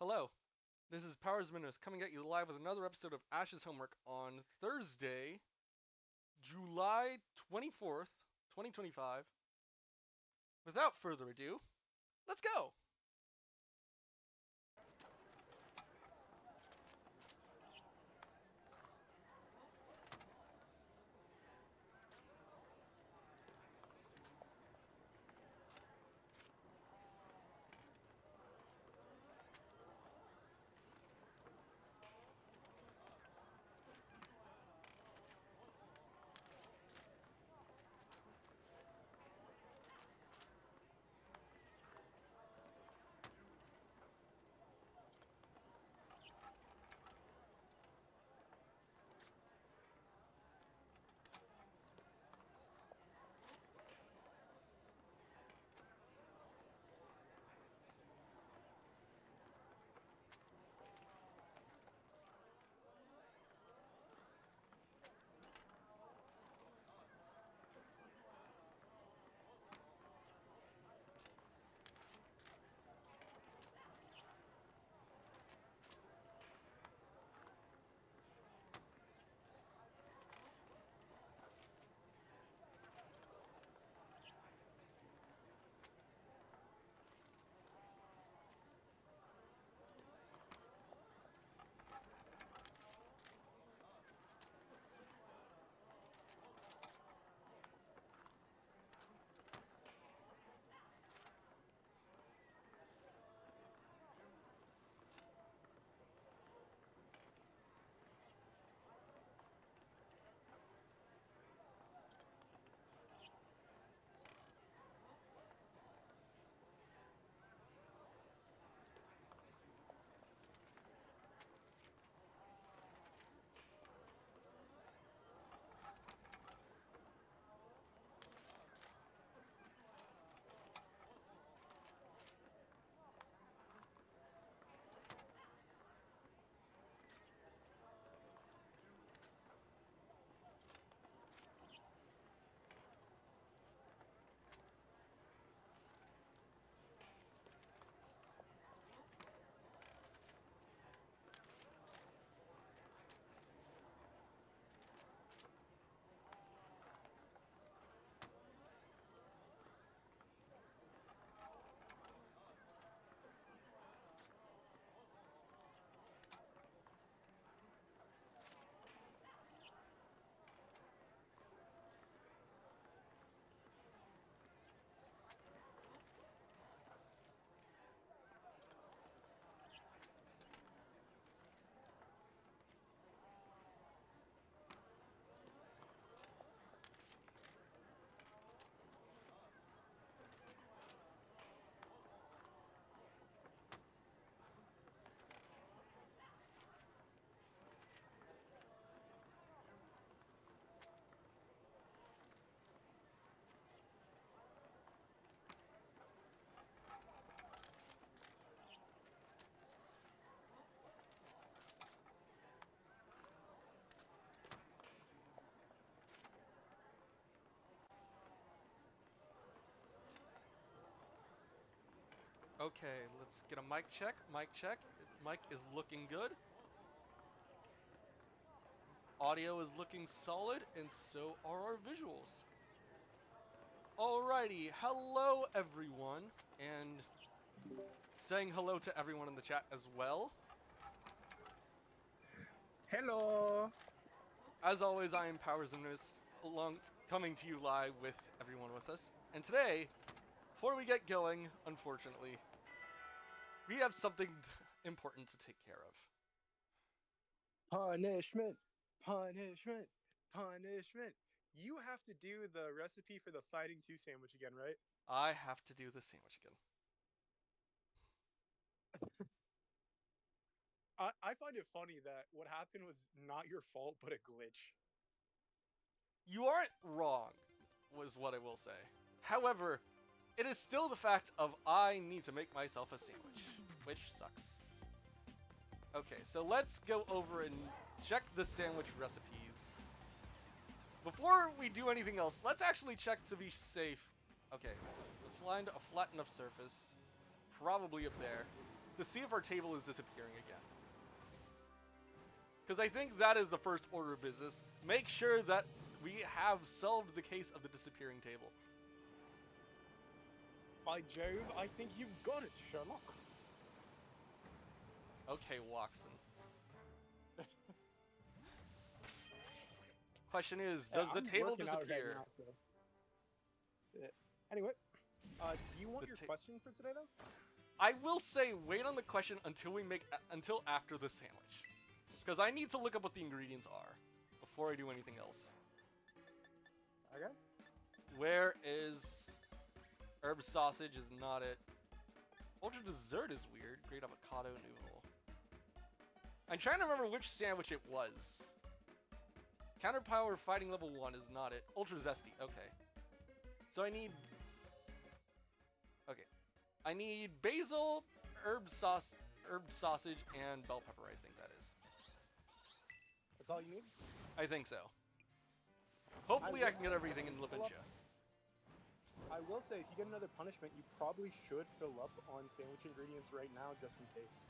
Hello, this is Powers Minus coming at you live with another episode of Ash's Homework on Thursday, July 24th, 2025. Without further ado, let's go! Okay, let's get a mic check. Mic check. Mic is looking good. Audio is looking solid, and so are our visuals. Alrighty, hello everyone, and saying hello to everyone in the chat as well. Hello. As always, I am Powers Minus, along coming to you live with everyone with us. And today, before we get going, unfortunately, we have something important to take care of. Punishment. Punishment. Punishment. You have to do the recipe for the Fighting 2 sandwich again, right? I have to do the sandwich again. I find it funny that what happened was not your fault, but a glitch. You aren't wrong, was what I will say. However, it is still the fact of I need to make myself a sandwich, which sucks. Okay, so let's go over and check the sandwich recipes. Before we do anything else, let's actually check to be safe. Okay, let's find a flat enough surface. Probably up there. to see if our table is disappearing again. Because I think that is the first order of business. Make sure that we have solved the case of the disappearing table. By Jove, I think you've got it, Sherlock. Okay, Watson. Question is, does the I'm table working out disappear? right now, so. Anyway, do you want The your question for today, though? I will say wait on the question until after the sandwich. Because I need to look up what the ingredients are before I do anything else. Okay. Where is herb sausage is not it. Ultra dessert is weird. Great avocado noodle. I'm trying to remember which sandwich it was. Counterpower fighting level 1 is not it. Ultra zesty. Okay. So I need basil, herb sausage, and bell pepper, I think that is. That's all you need? I think so. Hopefully I can get everything in Levincia. I will say, if you get another punishment, you probably should fill up on sandwich ingredients right now, just in case.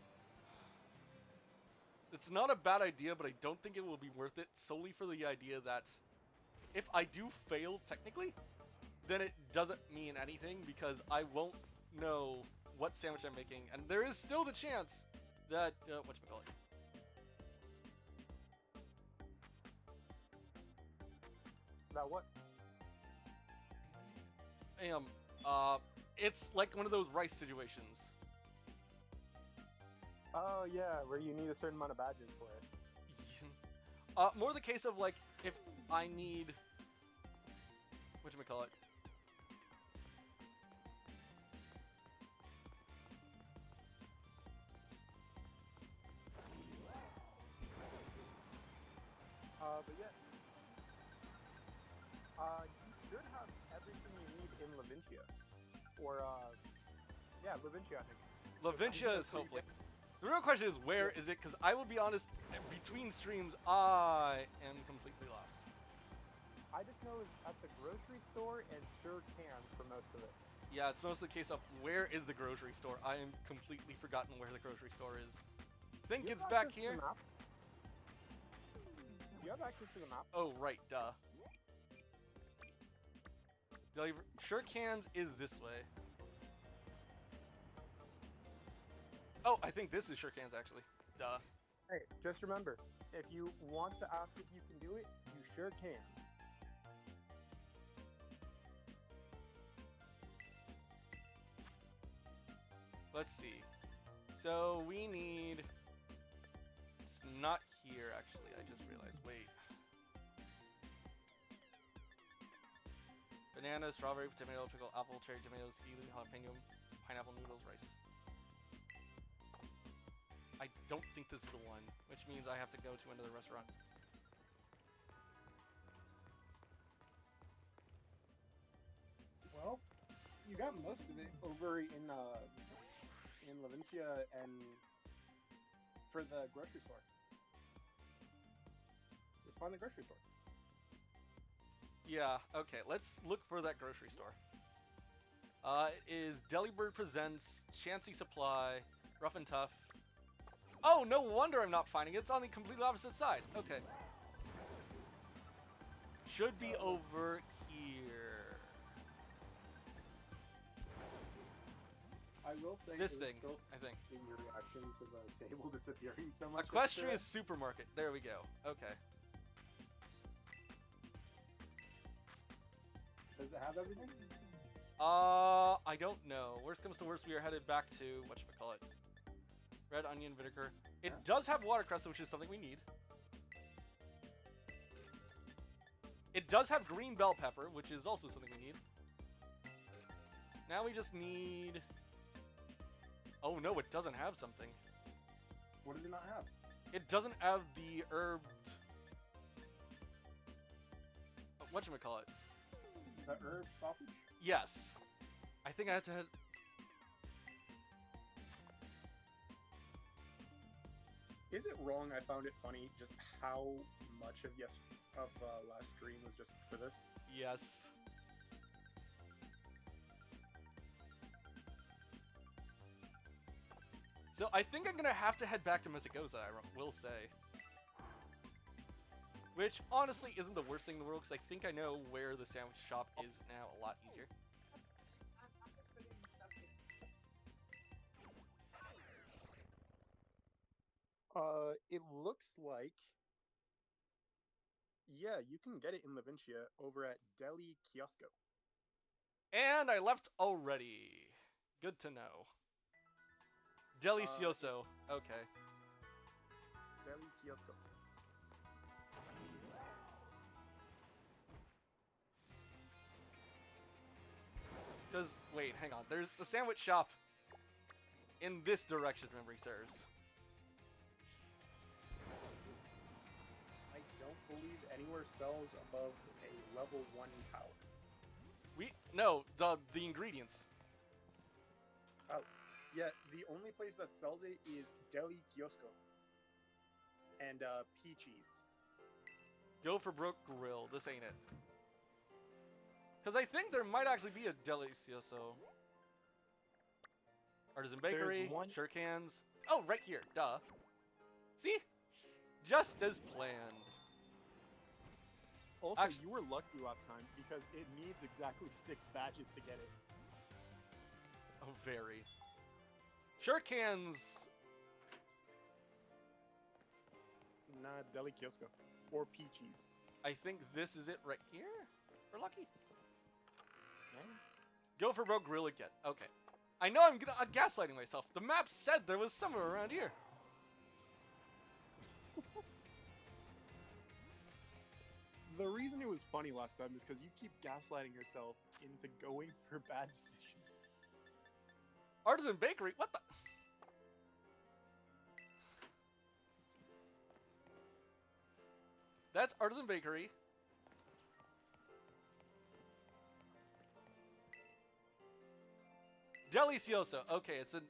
It's not a bad idea, but I don't think it will be worth it solely for the idea that if I do fail technically, then it doesn't mean anything because I won't know what sandwich I'm making, and there is still the chance that whatchamacallit. That what? It's like one of those rice situations. Oh yeah, where you need a certain amount of badges for it. More the case of like if I need whatchamacallit. But yeah. You should have everything you need in Levincia. Or, yeah, Levincia, I think. Levincia is hopefully. The real question is where is it? Because I will be honest, between streams, I am completely lost. I just know it's at the grocery store and Sure Cans for most of it. Yeah, it's mostly the case of where is the grocery store. I am completely forgotten where the grocery store is. Think it's back here. Do you have access to the map? Oh, right, duh. Sure Cans is this way. Oh, I think this is Sure Cans actually. Duh. Hey, just remember, if you want to ask if you can do it, you sure can. Let's see. So we need... It's not here, actually. I just realized. Wait. Banana, strawberry, tomato, pickle, apple, cherry, tomatoes, kiwi, jalapeno, pineapple, noodles, rice. I don't think this is the one, which means I have to go to another restaurant. Well, you got most of it over in Levincia and for the grocery store. Just find the grocery store. Yeah, okay, let's look for that grocery store. It is Delibird Presents, Chancy Supply, Rough and Tough. Oh, no wonder I'm not finding it. It's on the completely opposite side. Okay. Should be over here. I will say this thing, I think. In your reaction to the table disappearing so much. Equestria's Supermarket. There we go. Okay. Does it have everything? I don't know. Worst comes to worst, we are headed back to whatchamacallit. Red onion vinegar. It does have watercress, which is something we need. It does have green bell pepper, which is also something we need. Now we just need... Oh no, it doesn't have something. What does it not have? It doesn't have the herbed... Whatchamacallit? The herb sausage? Yes. I think I have to head... Is it wrong I found it funny just how much of last stream was just for this? Yes. So I think I'm gonna have to head back to Misagoza, I will say. Which honestly isn't the worst thing in the world, because I think I know where the sandwich shop is now a lot easier. It looks like, yeah, you can get it in Levincia over at Deli Kiosco. And I left already. Good to know. Delicioso. Okay. Deli Kiosco. Because, wait, hang on. There's a sandwich shop in this direction, if memory serves. I don't believe anywhere sells above a level 1 power. No, the ingredients. Oh, yeah, the only place that sells it is Deli Kiosco. And, Peaches. Go for broke grill. This ain't it. Because I think there might actually be a Delicioso. Artisan Bakery, Sure Cans. Oh, right here. Duh. See? Just as planned. Also, Actually, you were lucky last time because it needs exactly 6 badges to get it. Oh, very. Sure Cans. Nah, it's Deli Kiosco. Or Peaches. I think this is it right here. We're lucky. Yeah. Go for broke grill again. Okay. I know I'm gaslighting myself. The map said there was somewhere around here. The reason it was funny last time is because you keep gaslighting yourself into going for bad decisions. Artisan Bakery? What the? That's Artisan Bakery. Delicioso. Okay, it's a...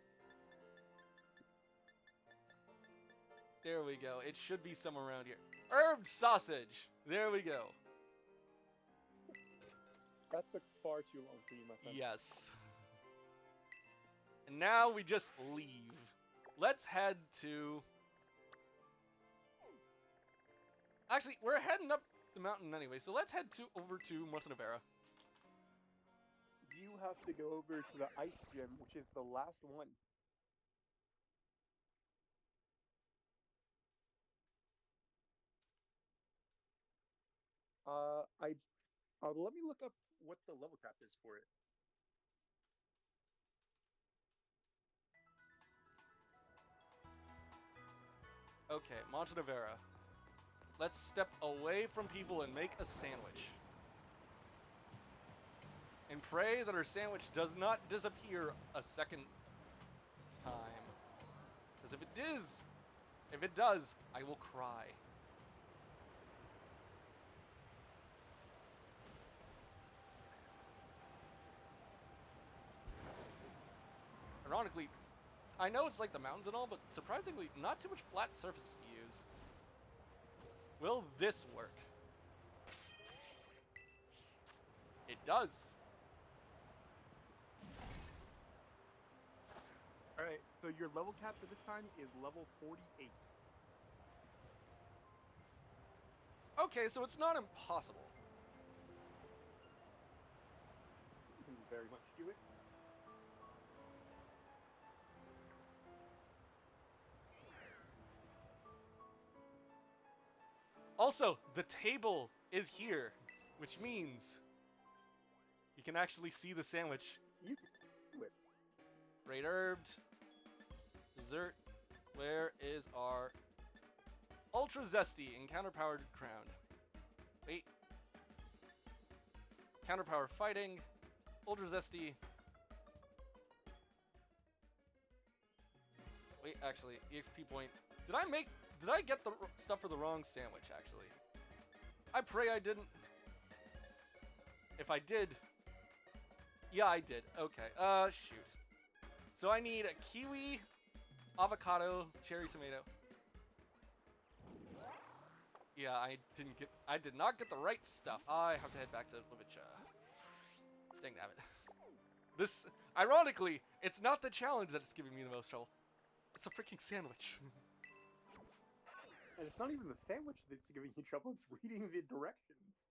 There we go. It should be somewhere around here. Herbed sausage. There we go. That took far too long for you, my friend. Yes. And now we just leave. Let's head to... Actually, we're heading up the mountain anyway, so let's head over to Montenevera. You have to go over to the ice gym, which is the last one. Let me look up what the level cap is for it. Okay, Montenevera. Let's step away from people and make a sandwich. And pray that our sandwich does not disappear a second time. Because if it does, I will cry. Ironically, I know it's like the mountains and all, but surprisingly, not too much flat surface to use. Will this work? It does. Alright, so your level cap for this time is level 48. Okay, so it's not impossible. You can very much do it. Also, the table is here, which means you can actually see the sandwich. You can do it. Great herbed. Dessert. Where is our ultra zesty and counterpowered crown? Wait. Counterpower fighting. Ultra zesty. Wait, actually, EXP point. Did I get the stuff for the wrong sandwich, actually? I pray I didn't. If I did... Yeah, I did. Okay, shoot. So I need a kiwi, avocado, cherry tomato. Yeah, I did not get the right stuff. I have to head back to Livicha. Dang nabbit. This, ironically, it's not the challenge that's giving me the most trouble. It's It's a freaking sandwich. And it's not even the sandwich that's giving you trouble, it's reading the directions.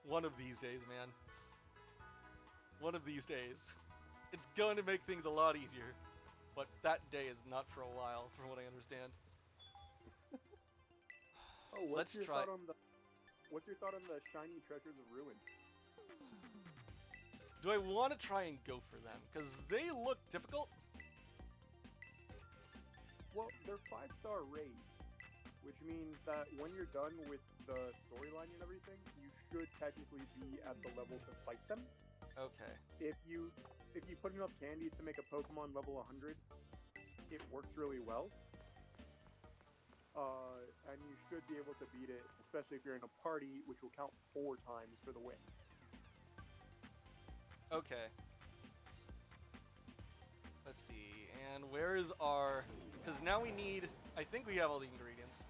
One of these days, man. One of these days. It's going to make things a lot easier. But that day is not for a while, from what I understand. Oh, Let's try. What's your thought on the shiny treasures of ruin? Do I want to try and go for them? Because they look difficult. Well, they're 5-star raids, which means that when you're done with the storyline and everything, you should technically be at the level to fight them. Okay. If you put enough candies to make a Pokemon level 100, it works really well. And you should be able to beat it, especially if you're in a party, which will count 4 times for the win. Okay. Let's see. And where is our... Because now we need... I think we have all the ingredients.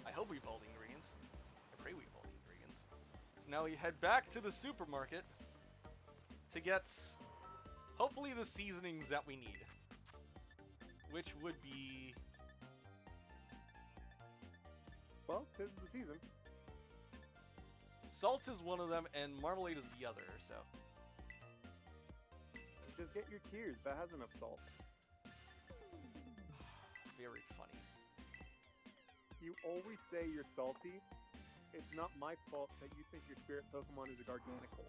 I hope we have all the ingredients. I pray we have all the ingredients. So now we head back to the supermarket to get, hopefully, the seasonings that we need. Which would be... Well, 'tis the season. Salt is one of them, and marmalade is the other, so... Just get your tears. That has enough salt. Very funny. You always say you're salty. It's not my fault that you think your spirit Pokemon is a Garganacl.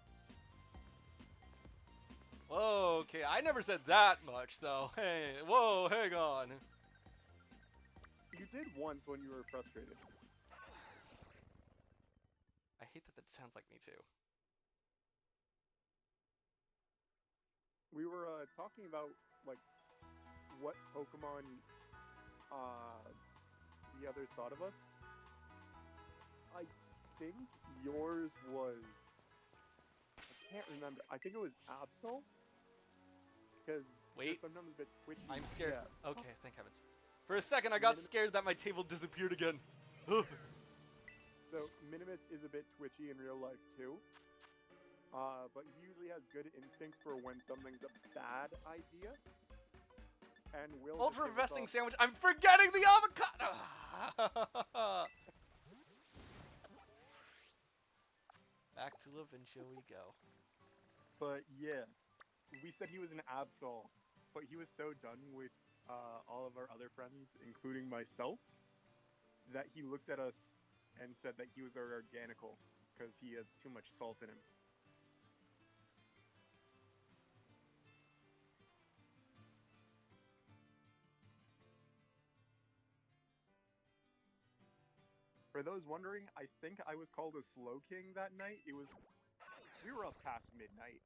Whoa, okay, I never said that much, though. Hey, whoa, hang on. You did once when you were frustrated. I hate that that sounds like me, too. We were talking about, like, what Pokemon the others thought of us. I think yours was... I can't remember. I think it was Absol. Because Wait, sometimes a bit twitchy. I'm scared. Yeah. Okay, thank heavens. For a second, I got scared that my table disappeared again. So, Minimus is a bit twitchy in real life, too. But he usually has good instincts for when something's a bad idea. And will Ultra Vesting Sandwich. I'm forgetting the avocado! Back to Lavintia we go. But yeah, we said he was an Absol, but he was so done with all of our other friends, including myself, that he looked at us and said that he was our Organical because he had too much salt in him. For those wondering, I think I was called a Slow King that night. We were up past midnight.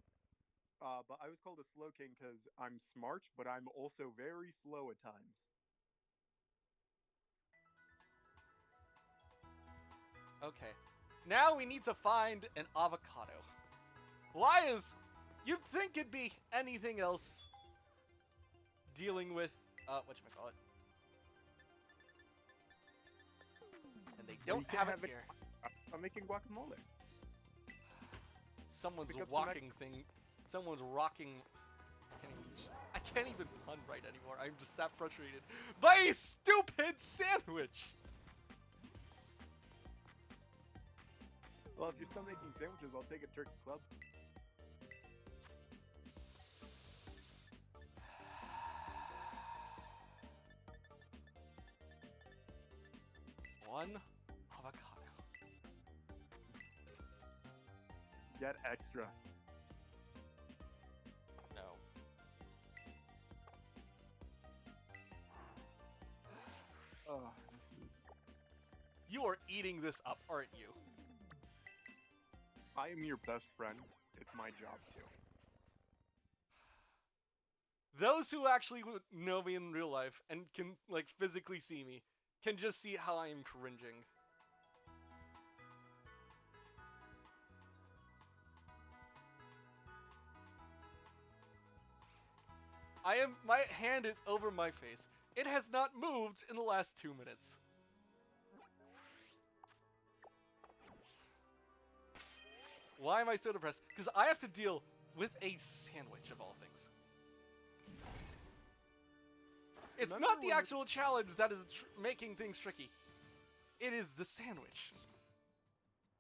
But I was called a Slow King because I'm smart, but I'm also very slow at times. Okay. Now we need to find an avocado. Why is... You'd think it'd be anything else dealing with... whatchamacallit. And they don't have it here. I'm making guacamole. Someone's walking thing. Someone's rocking. I can't even pun right anymore. I'm just that frustrated by a stupid sandwich. Well, if you're still making sandwiches, I'll take a turkey club. One avocado. Get extra. No. Oh, this is... You are eating this up, aren't you? I am your best friend. It's my job to. Those who actually know me in real life and can, like, physically see me can just see how I am cringing. My hand is over my face. It has not moved in the last 2 minutes. Why am I so depressed? Because I have to deal with a sandwich of all things. It's Remember not the when actual challenge that is making things tricky. It is the sandwich.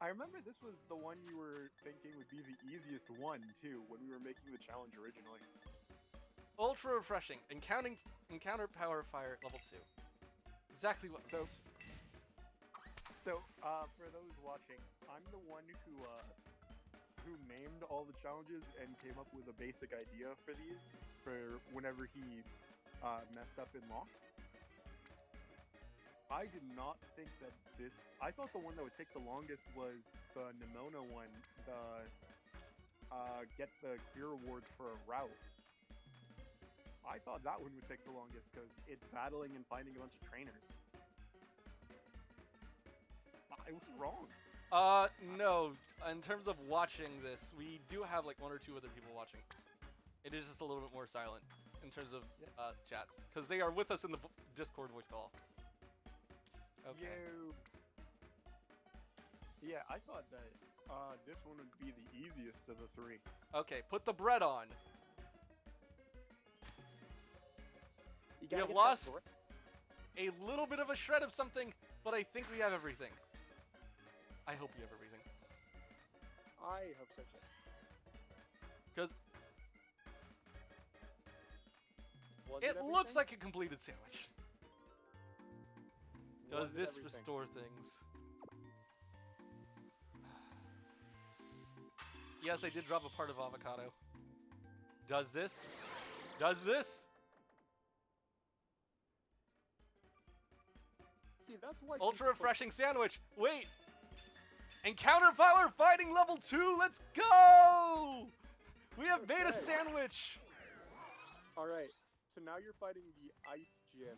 I remember this was the one you were thinking would be the easiest one, too, when we were making the challenge originally. Ultra refreshing. Encounter power fire level 2. Exactly what. So, for those watching, I'm the one who named all the challenges and came up with a basic idea for these, for whenever he messed up and lost. I did not think that this... I thought the one that would take the longest was the Nimona one, the get the clear rewards for a route. I thought that one would take the longest because it's battling and finding a bunch of trainers. I was wrong. No. In terms of watching this, we do have like 1 or 2 other people watching. It is just a little bit more silent in terms of chats, because they are with us in the Discord voice call. Okay. Yeah, I thought that this one would be the easiest of the 3. Okay, put the bread on. You We have lost a little bit of a shred of something, but I think we have everything. I hope we have everything. I hope so too. Because Was it looks like a completed sandwich. Does Was it this everything? restore things? Yes, I did drop a part of avocado. Does this? Does this? See, that's why Ultra refreshing sandwich. Wait. Encounter power fighting level 2. Let's go. We have made a Okay. sandwich. All right. So now you're fighting the Ice Gym.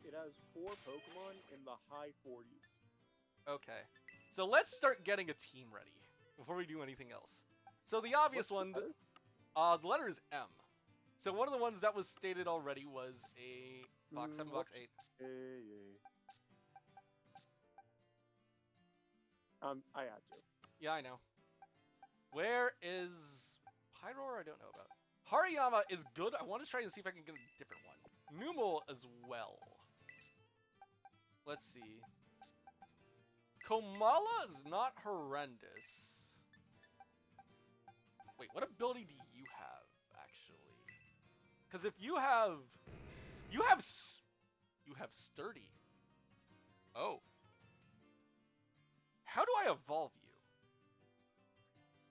It has 4 Pokemon in the high 40s. Okay. So let's start getting a team ready before we do anything else. So the obvious one, the letter is M. So one of the ones that was stated already was a box 7, box 8. I had to. Yeah, I know. Where is Pyroar? I don't know about. Hariyama is good. I want to try and see if I can get a different one. Numel as well. Let's see. Komala is not horrendous. Wait, what ability do you have, actually? Because if you have sturdy. Oh. How do I evolve you?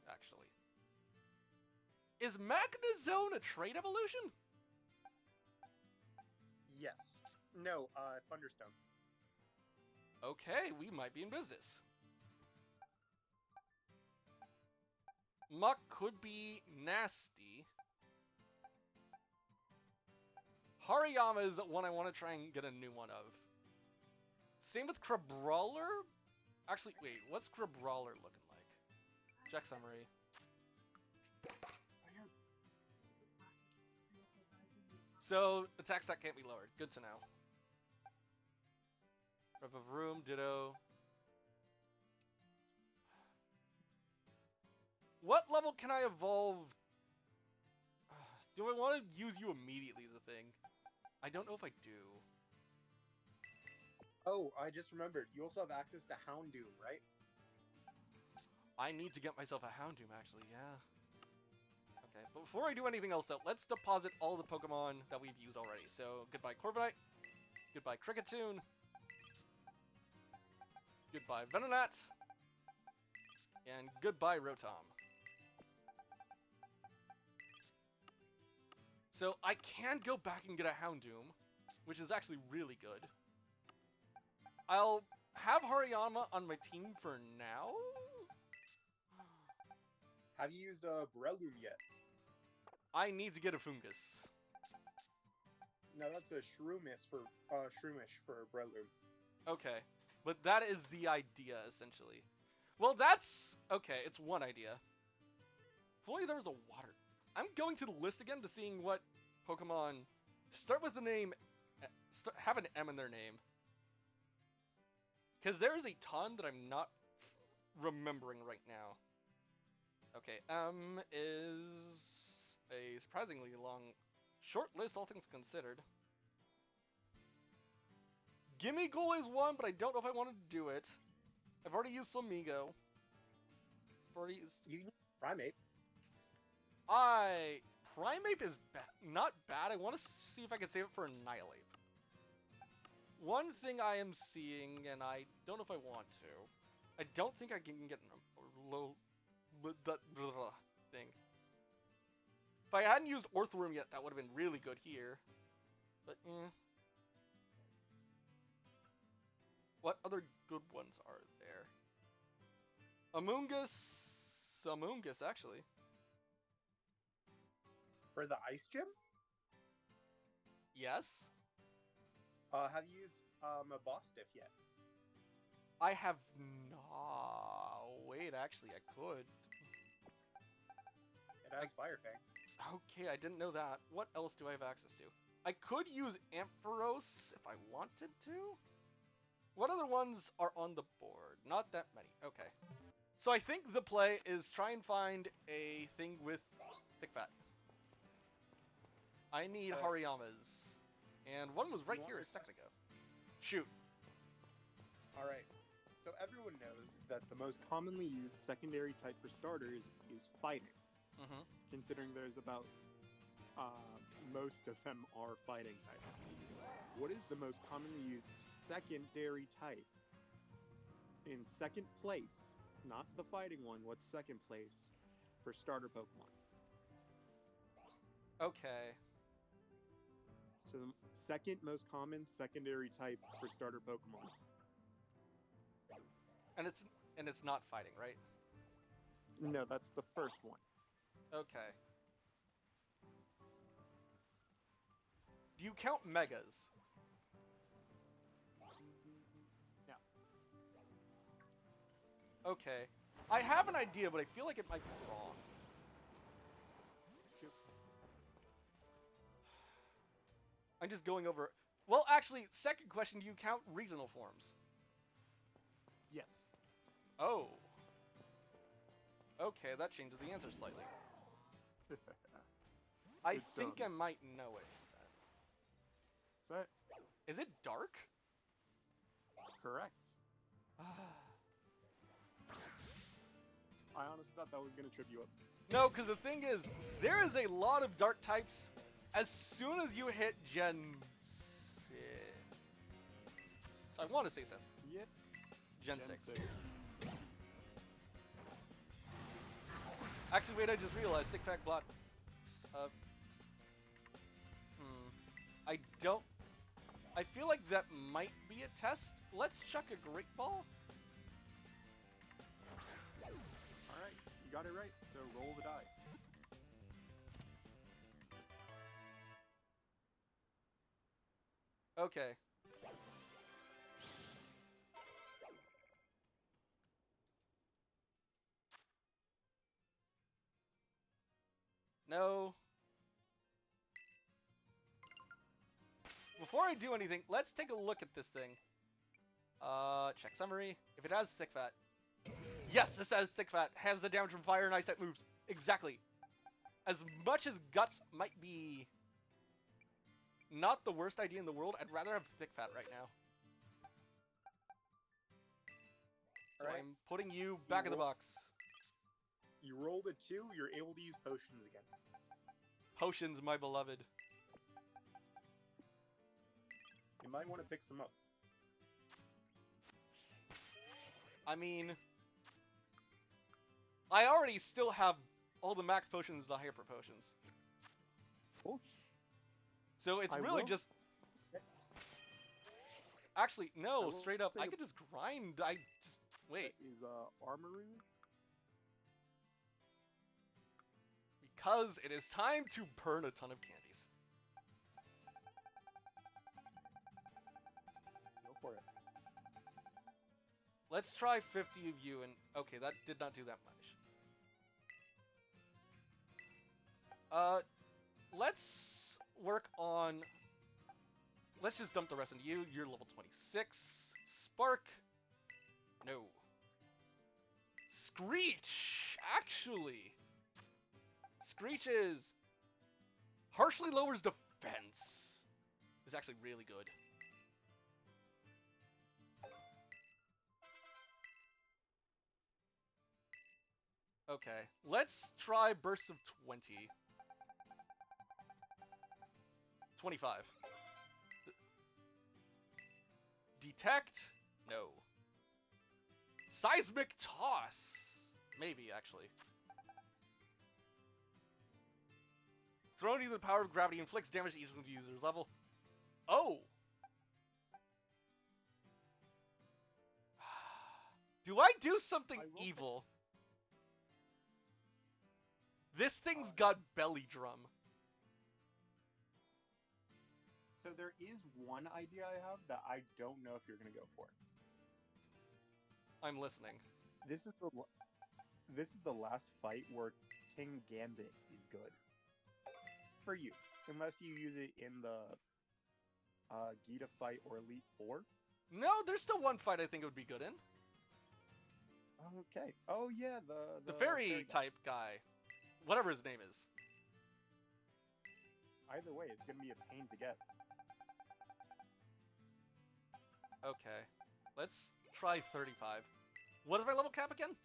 Actually. Is Magnezone a trait evolution? Yes. No, Thunderstone. Okay, we might be in business. Muck could be nasty. Hariyama is one I want to try and get a new one of. Same with Crabrawler. Actually, wait, what's Crabrawler looking like? Check summary. So, attack stat can't be lowered. Good to know. Breath of Room, ditto. What level can I evolve? Do I want to use you immediately is the thing. I don't know if I do. Oh, I just remembered. You also have access to Houndoom, right? I need to get myself a Houndoom, actually, yeah. Okay, but before I do anything else, though, let's deposit all the Pokemon that we've used already. So, goodbye Corviknight, goodbye Kricketune, goodbye Venonat, and goodbye Rotom. So, I can go back and get a Houndoom, which is actually really good. I'll have Hariyama on my team for now. Have you used Breloom yet? I need to get a Fungus. No, that's a Shroomish for Breloom. Okay, but that is the idea, essentially. Well, that's... okay, it's one idea. If only there was a water... I'm going to the list again to seeing what Pokemon... start with the name... have an M in their name. Because there is a ton that I'm not remembering right now. Okay, M is a surprisingly short list, all things considered. Gimme Goal is one, but I don't know if I want to do it. I've already used Flamingo. I've already used... You need Primate. Primeape is not bad. I want to see if I can save it for Annihilate. One thing I am seeing, and I don't know if I want to. I don't think I can get a low thing. If I hadn't used Orthworm yet, that would have been really good here. But, What other good ones are there? Amoonguss, actually. For the Ice Gym? Yes. Have you used a Boss Stiff yet? I have not. Wait, actually, I could. It has Fire Fang. Okay, I didn't know that. What else do I have access to? I could use Ampharos if I wanted to. What other ones are on the board? Not that many. Okay. So I think the play is try and find a thing with Thick Fat. I need Hariyamas. And one was right here a second ago. Shoot. Alright. So everyone knows that the most commonly used secondary type for starters is fighting. Mm-hmm. Considering there's about most of them are fighting type. What is the most commonly used secondary type? In second place, not the fighting one, what's second place for starter Pokemon? Okay. So the second most common secondary type for starter Pokemon. And it's not fighting, right? No, that's the first one. Okay. Do you count Megas? No. Okay. I have an idea, but I feel like it might be wrong. I'm just going over... Well, actually, second question, do you count regional forms? Yes. Oh. Okay, that changes the answer slightly. I think I might know it. Is that Is it dark? correct? I honestly thought that was going to trip you up. No, because the thing is, there is a lot of dark types as soon as you hit Gen 6. I want to say 7. Yeah. Gen 6. Actually, wait, I just realized Thick Fat Block. I don't... I feel like that might be a test. Let's chuck a Great Ball. Alright, you got it right, so roll the die. Okay. No. Before I do anything, let's take a look at this thing. Check summary. If it has Thick Fat. Yes, this has Thick Fat. Has the damage from fire and ice type moves. Exactly. As much as Guts might be not the worst idea in the world, I'd rather have Thick Fat right now. So Alright. I'm putting you back in the box. You rolled a 2, you're able to use potions again. Potions, my beloved. You might want to pick some up. I mean, I already still have all the max potions, the hyper potions. Cool. So it's really just... Actually, no, straight up, I could just grind. Wait. That is Armarouge? Because it is time to burn a ton of candies. Go for it. Let's try 50 of you, and... Okay, that did not do that much. Let's work on... Let's just dump the rest into you. You're level 26. Spark. No. Screech! Actually, Screech is harshly lowers defense. Is actually really good. Okay, let's try bursts of 20. 25. Detect? No. Seismic toss? Maybe, actually. Thrown using the power of gravity inflicts damage to each user's level. Oh! Do I do something evil? This thing's got belly drum. So there is one idea I have that I don't know if you're gonna go for. I'm listening. This is the last fight where King Gambit is good for you, unless you use it in the Gita fight or Elite Four. No, there's still one fight I think it would be good in. Okay. Oh yeah, The fairy type guy. Whatever his name is. Either way, it's gonna be a pain to get. Okay. Let's try 35. What is my level cap again?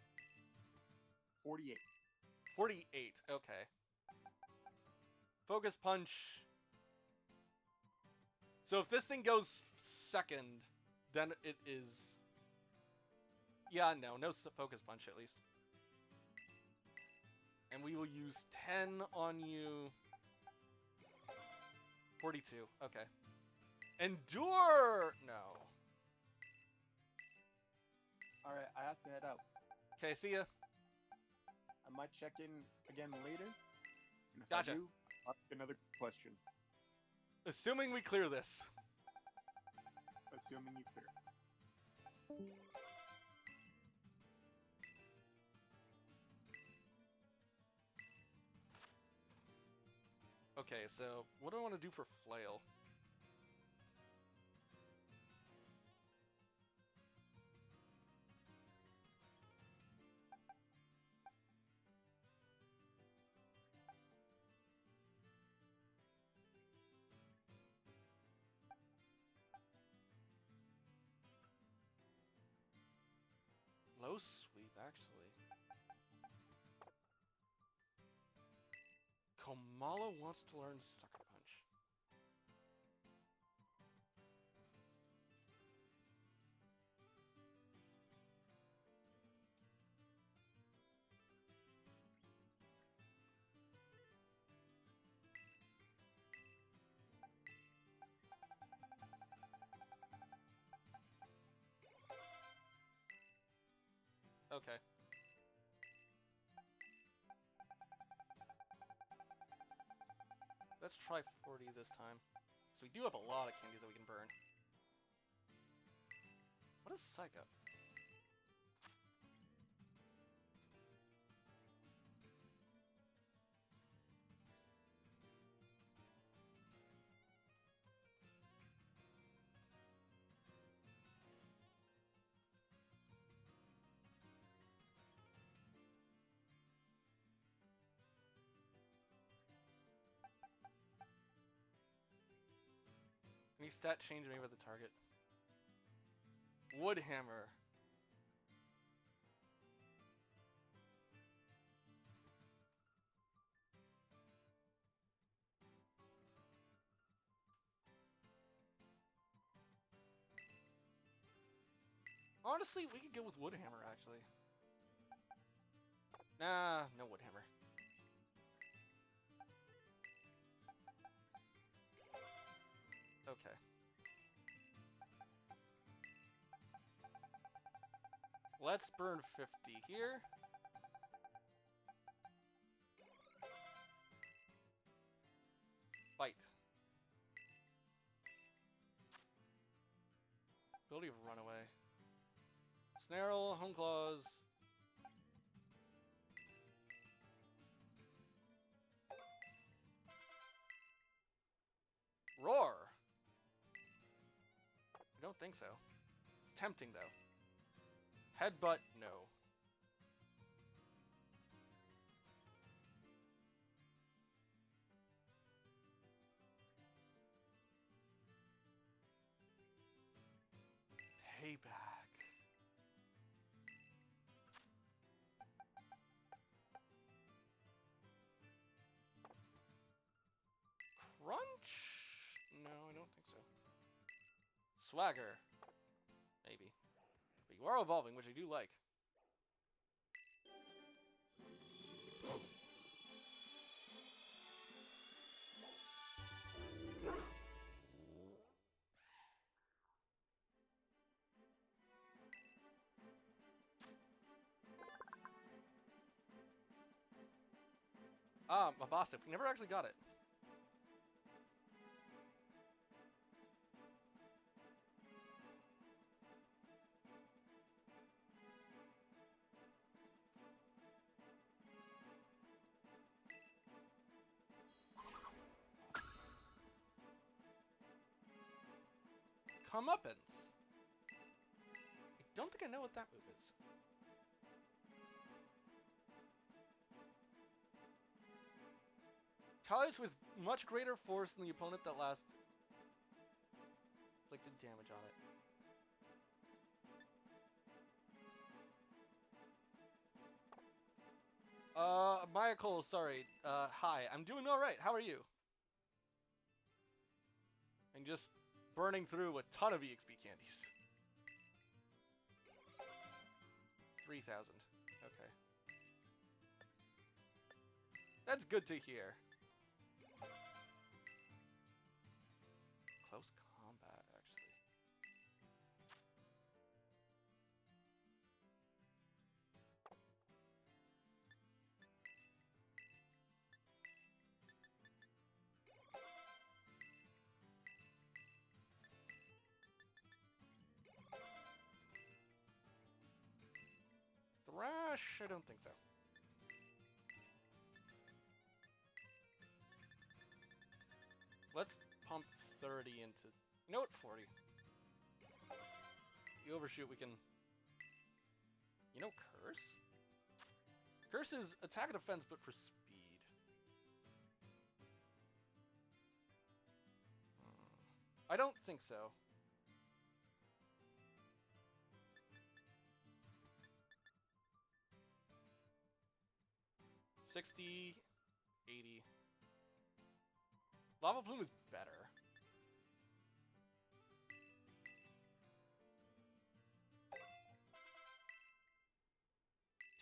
48. 48. Okay. Focus punch. So if this thing goes second, then it is... Yeah, no focus punch at least. And we will use 10 on you. 42. Okay. Endure! No. Alright, I have to head out. Okay, see ya. I might check in again later. And if Gotcha. I do, I'll ask another question. Assuming we clear this. Assuming you clear. Okay, so what do I want to do for flail? Low sweep, actually. Kamala wants to learn Sucker Punch. Okay. Let's try 40 this time. So we do have a lot of candies that we can burn. What is Psych Up? Any stat change made by the target? Woodhammer. Honestly, we could go with Woodhammer, actually. Nah, no Woodhammer. Okay. Let's burn 50 here. Bite. Ability of Runaway. Snarl, Home Claws. Roar! I don't think so. It's tempting, though. Headbutt, no. way back. Crunch? No, I don't think so. Swagger. Maybe. But you are evolving, which I do like. A boss tip. We never actually got it. Comeuppance. I don't think I know what that move is. Tallies with much greater force than the opponent that last inflicted damage on it. Michael, sorry. Hi. I'm doing alright. How are you? I'm just burning through a ton of EXP candies. 3,000. Okay. That's good to hear. Close combat, actually. Thrash? I don't think so. Let's pump 30 into... You know what? 40. You overshoot, we can... You know Curse? Curse is attack and defense, but for speed. I don't think so. $60, $80. Lava Plume is better.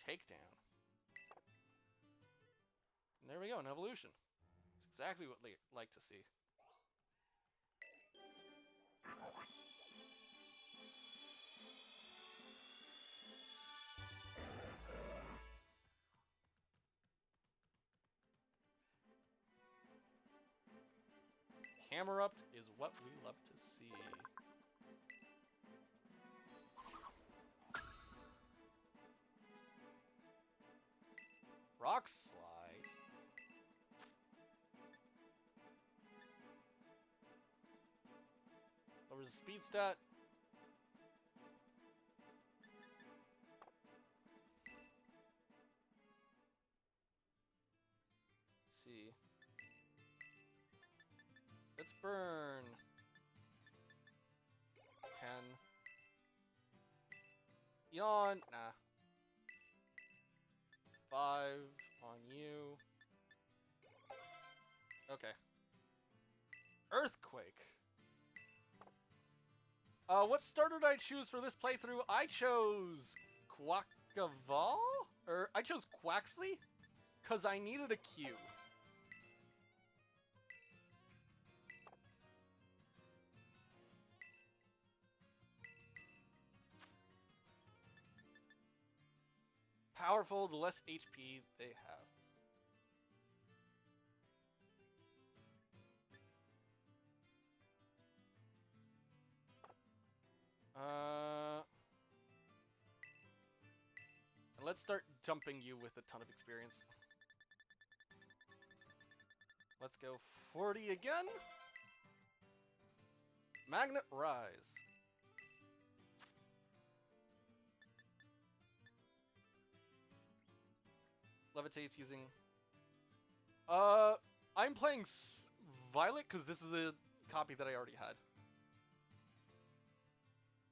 Takedown. And there we go, an evolution. It's exactly what I like to see. Hammerupt is what we love to see. Rock Slide. Lowers the speed stat. Let's see. Let's burn 10. Yawn. Nah. 5 on you. Okay. Earthquake. What starter did I choose for this playthrough? I chose Quackaval? Or I chose Quaxley? Because I needed a Q. Powerful, the less HP they have. And let's start jumping you with a ton of experience. Let's go 40 again. Magnet Rise. Levitates using... I'm playing Violet because this is a copy that I already had.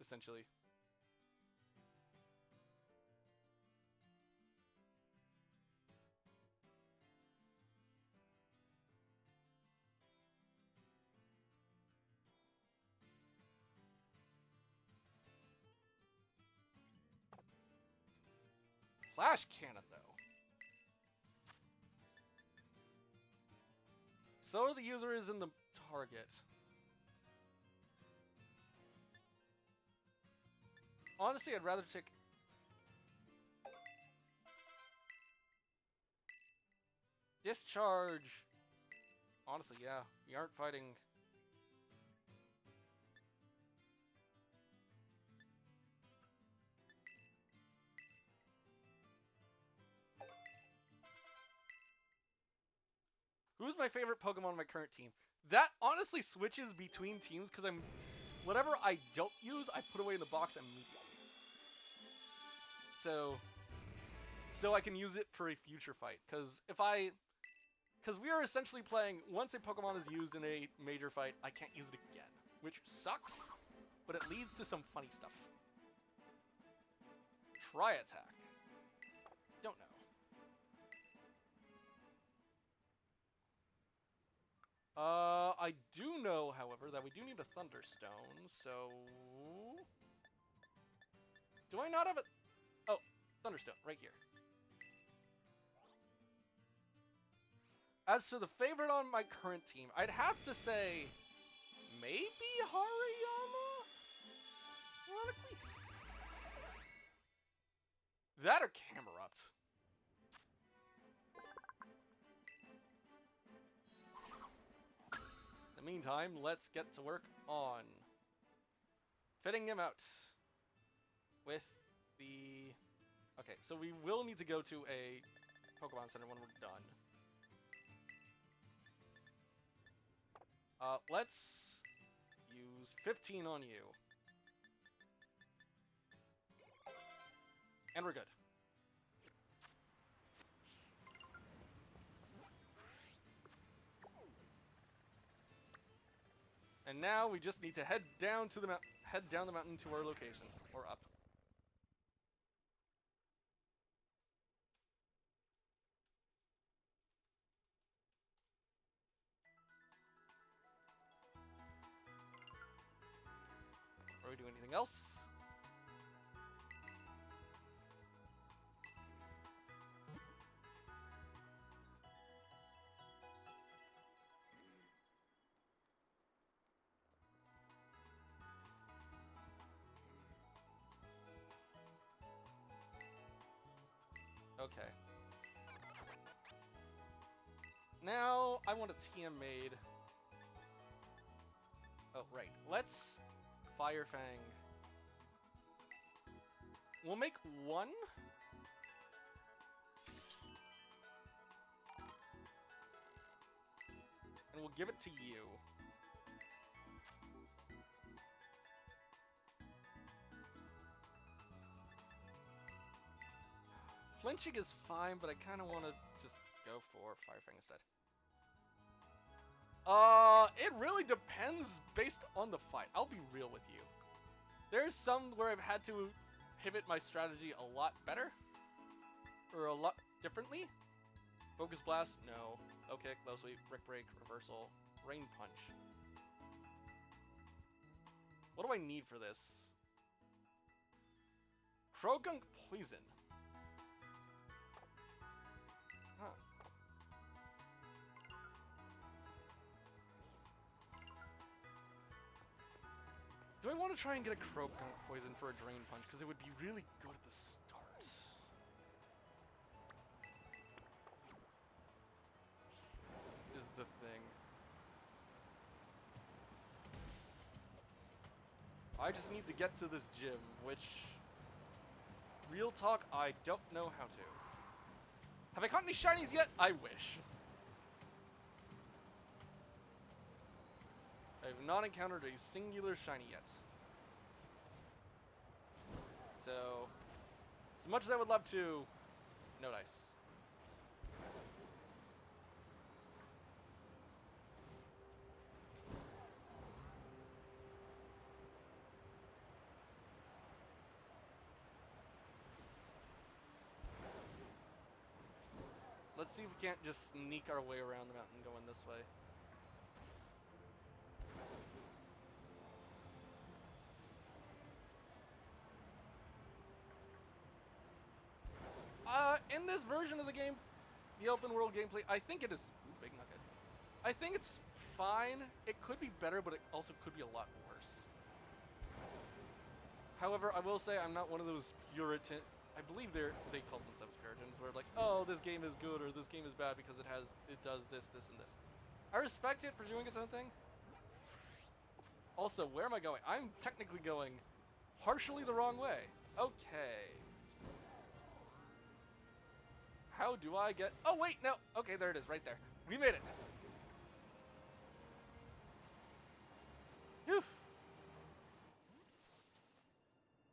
Essentially. Flash cannon, though. So the user is in the target. Honestly, I'd rather take... Discharge! Honestly, yeah. You aren't fighting... Who's my favorite Pokemon on my current team? That honestly switches between teams because I'm... Whatever I don't use, I put away in the box immediately. So I can use it for a future fight. Because we are essentially playing, once a Pokemon is used in a major fight, I can't use it again. Which sucks, but it leads to some funny stuff. Try attack. Don't know. I do know, however, that we do need a Thunderstone, so... Do I not have a... Oh, Thunderstone, right here. As for the favorite on my current team, I'd have to say... Maybe Hariyama? Ironically? That or Camerupt. In the meantime, let's get to work on fitting him out with the... Okay, so we will need to go to a Pokemon Center when we're done. Let's use 15 on you. And we're good. And now we just need to head down to the down the mountain to our location, or up. Are we doing anything else? Okay. Now, I want a TM made. Oh, right. Let's Fire Fang. We'll make one. And we'll give it to you. Flinching is fine, but I kind of want to just go for Fire Fang instead. It really depends based on the fight. I'll be real with you. There's some where I've had to pivot my strategy a lot better. Or a lot differently. Focus Blast, no. Low Kick, Low Sweep, Brick Break, Reversal, Rain Punch. What do I need for this? Croagunk Poison. Huh. Do I want to try and get a Croagunk Poison for a Drain Punch? Because it would be really good at the start. Is the thing. I just need to get to this gym, which... Real talk, I don't know how to. Have I caught any shinies yet? I wish. I have not encountered a singular shiny yet. So, as much as I would love to, no dice. Let's see if we can't just sneak our way around the mountain going this way. The open world gameplay, I think it is... Ooh, big nugget. I think it's fine. It could be better, but it also could be a lot worse. However, I will say I'm not one of those Puritan... I believe they call themselves Puritans, where like, oh, this game is good or this game is bad because it does this, this, and this. I respect it for doing its own thing. Also, where am I going? I'm technically going partially the wrong way. Okay. How do I get... Oh, wait, no. Okay, there it is, right there. We made it. Whew.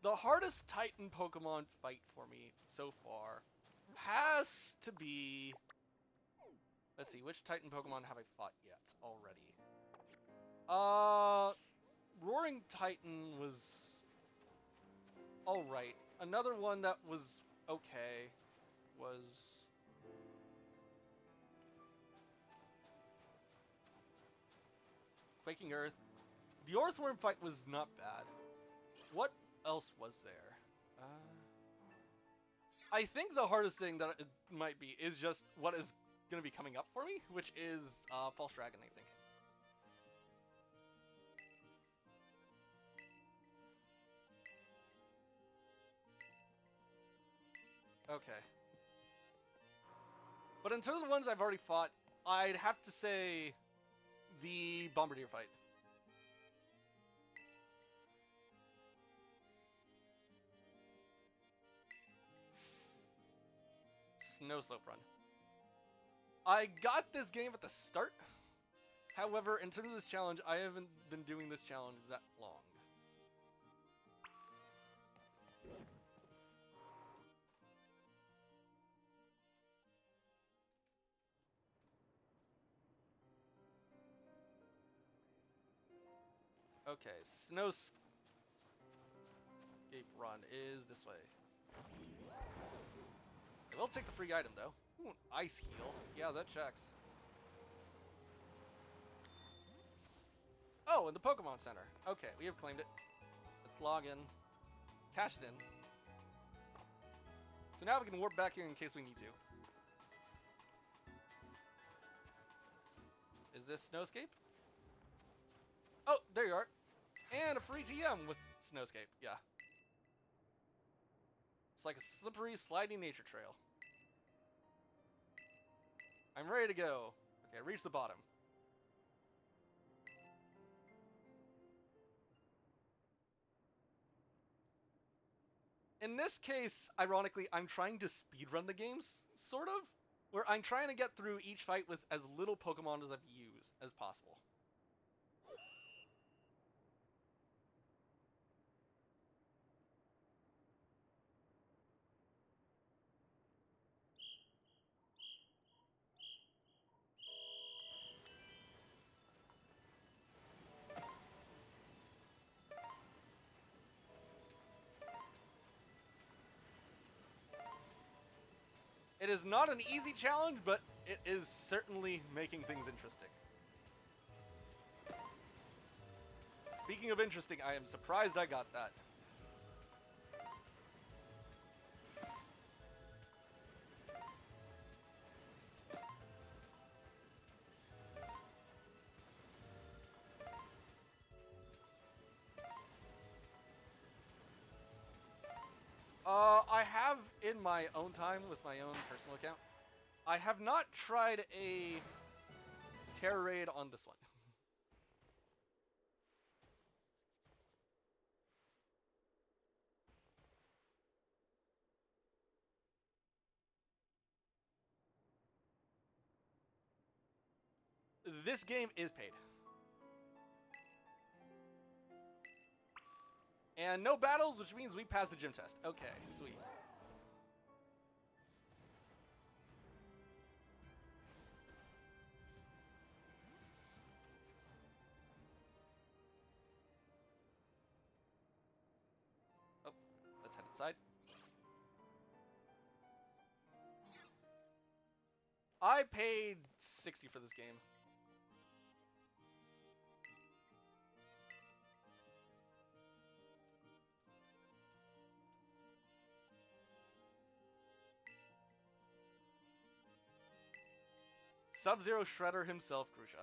The hardest Titan Pokemon fight for me so far has to be... Let's see, which Titan Pokemon have I fought yet already? Roaring Titan was alright. Another one that was okay was... Quaking Earth. The Earthworm fight was not bad. What else was there? I think the hardest thing that it might be is just what is going to be coming up for me, which is False Dragon, I think. Okay. But in terms of the ones I've already fought, I'd have to say the Bombardier fight. Snow Slope Run. I got this game at the start. However, in terms of this challenge, I haven't been doing this challenge that long. Okay, Snowscape Run is this way. I will take the free item, though. Ooh, Ice Heal. Yeah, that checks. Oh, and the Pokemon Center. Okay, we have claimed it. Let's log in. Cash it in. So now we can warp back here in case we need to. Is this Snowscape? Oh, there you are. And a free TM with Snowscape, yeah. It's like a slippery, sliding nature trail. I'm ready to go. Okay, reach the bottom. In this case, ironically, I'm trying to speedrun the games, sort of. Where I'm trying to get through each fight with as little Pokemon as I've used as possible. It is not an easy challenge, but it is certainly making things interesting. Speaking of interesting, I am surprised I got that. I have in my own time with my own personal account. I have not tried a terror raid on this one. This game is paid. And no battles, which means we passed the gym test. Okay, sweet. Oh, let's head inside. I paid $60 for this game. Sub-Zero Shredder himself, Grusha.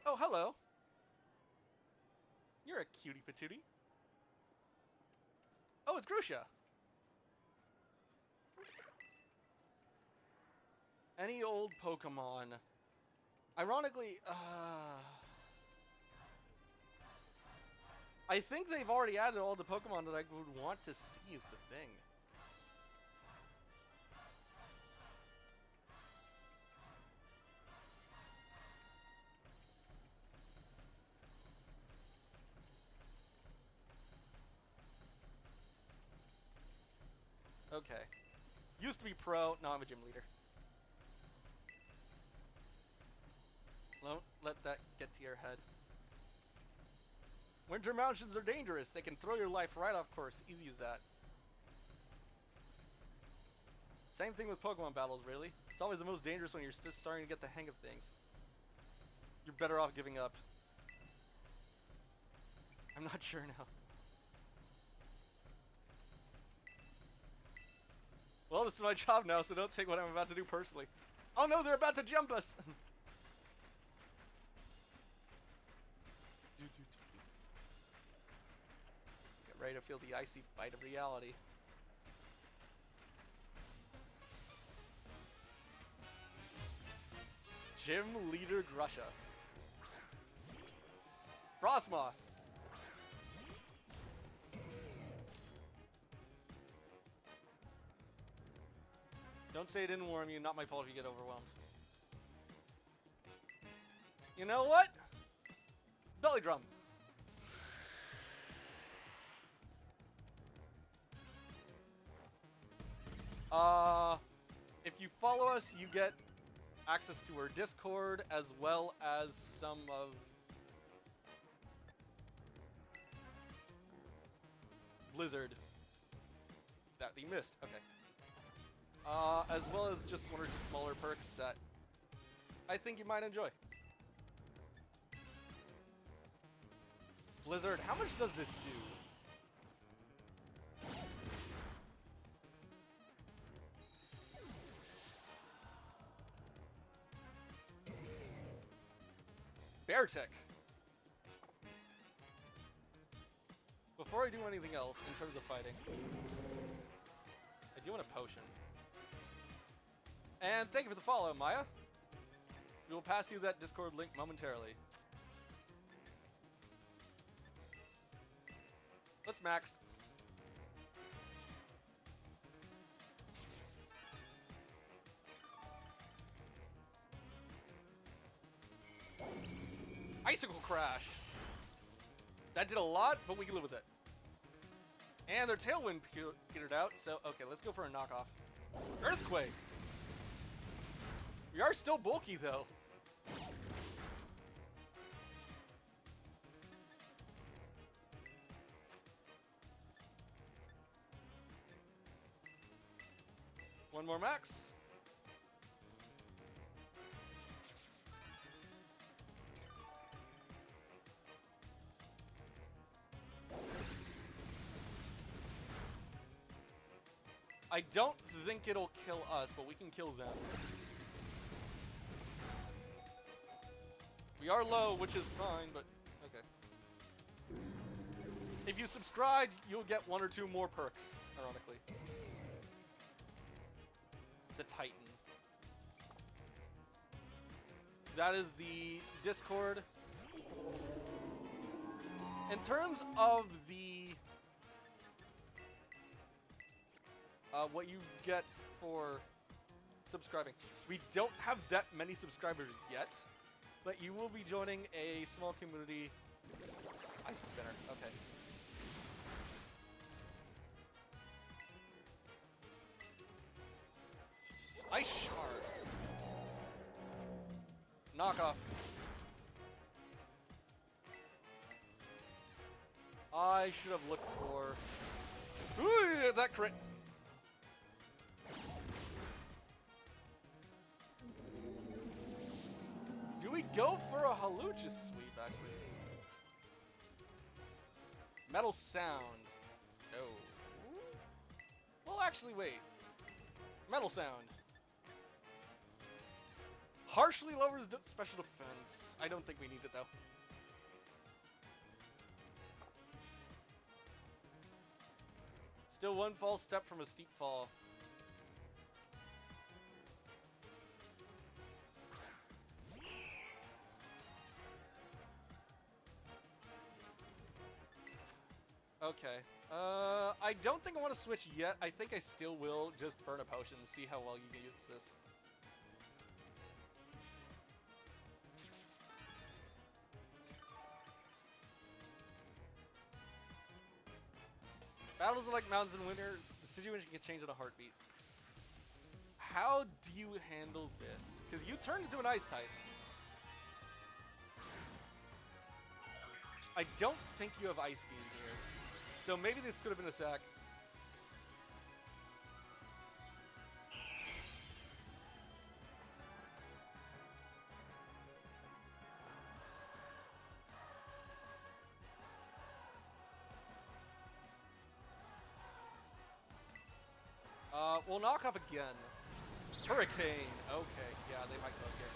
Oh, hello. You're a cutie patootie. Oh, it's Grusha. Any old Pokemon. Ironically, I think they've already added all the Pokemon that I would want to see is the thing. Okay. Used to be pro, now I'm a gym leader. Don't let that get to your head. Winter mountains are dangerous. They can throw your life right off course. Easy as that. Same thing with Pokemon battles, really. It's always the most dangerous when you're just starting to get the hang of things. You're better off giving up. I'm not sure now. Well, this is my job now, so don't take what I'm about to do personally. Oh no, they're about to jump us! Get ready to feel the icy bite of reality. Gym Leader Grusha. Frostmoth. Don't say it didn't warm you, not my fault if you get overwhelmed. You know what? Belly drum. If you follow us, you get access to our Discord as well as some of Blizzard that we missed. Okay. As well as just one or two smaller perks that I think you might enjoy. Blizzard, how much does this do? Beartech. Before I do anything else in terms of fighting, I do want a potion. And thank you for the follow, Maya. We will pass you that Discord link momentarily. Let's max. Icicle Crash! That did a lot, but we can live with it. And their Tailwind petered out, so okay, let's go for a knockoff. Earthquake! We are still bulky, though. One more max. I don't think it'll kill us, but we can kill them. We are low, which is fine, but okay. If you subscribe, you'll get one or two more perks, ironically. It's a Titan. That is the Discord. In terms of the what you get for subscribing, we don't have that many subscribers yet, but you will be joining a small community. Ice spinner. Okay. Ice shard. Knockoff. I should have looked for. Ooh, that crit. go for a Halucha sweep, actually. Metal Sound. No. Well, actually, wait. Metal Sound. Harshly lowers special defense. I don't think we need it, though. Still one false step from a steep fall. Okay. I don't think I want to switch yet. I think I still will just burn a potion and see how well you can use this. Battles are like mountains in winter. The situation can change in a heartbeat. How do you handle this? Because you turned into an ice type. I don't think you have Ice Beam here. So maybe this could have been a sack. We'll knock off again. Hurricane. Okay, yeah, they might close here.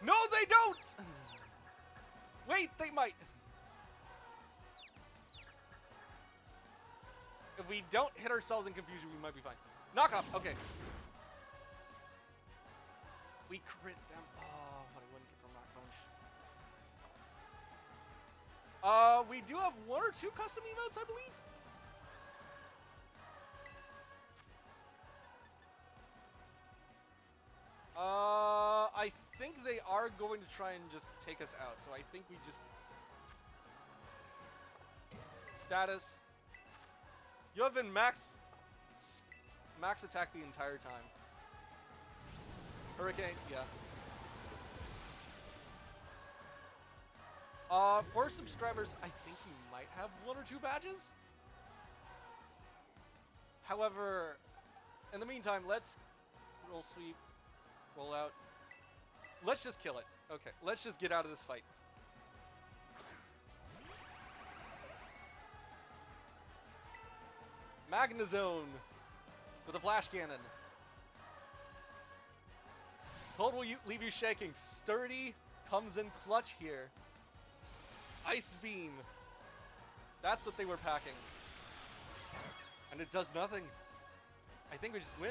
No, they don't! Wait, they might. If we don't hit ourselves in confusion, we might be fine. Knock off, okay. We crit them. Oh, what I wouldn't get from Rock Punch. We do have one or two custom emotes, I believe. I think they are going to try and just take us out, so I think we just... Status. You have been max attack the entire time. Hurricane, yeah. For subscribers, I think he might have one or two badges. However, in the meantime, let's roll sweep, roll out. Let's just kill it. Okay, let's just get out of this fight. Magnezone with a flash cannon. Cold will leave you shaking. Sturdy comes in clutch here. Ice Beam. That's what they were packing. And it does nothing. I think we just win.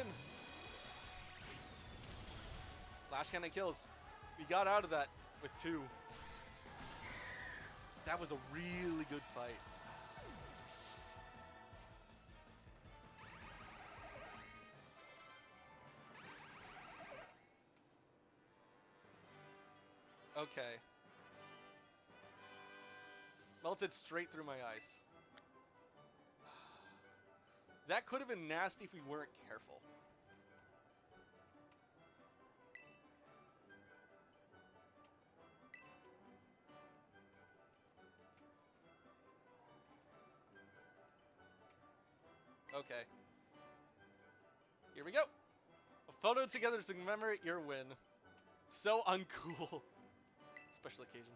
Flash cannon kills. We got out of that with 2. That was a really good fight. Okay. Melted straight through my ice. That could have been nasty if we weren't careful. Okay. Here we go. A photo together to commemorate your win. So uncool. Special occasion.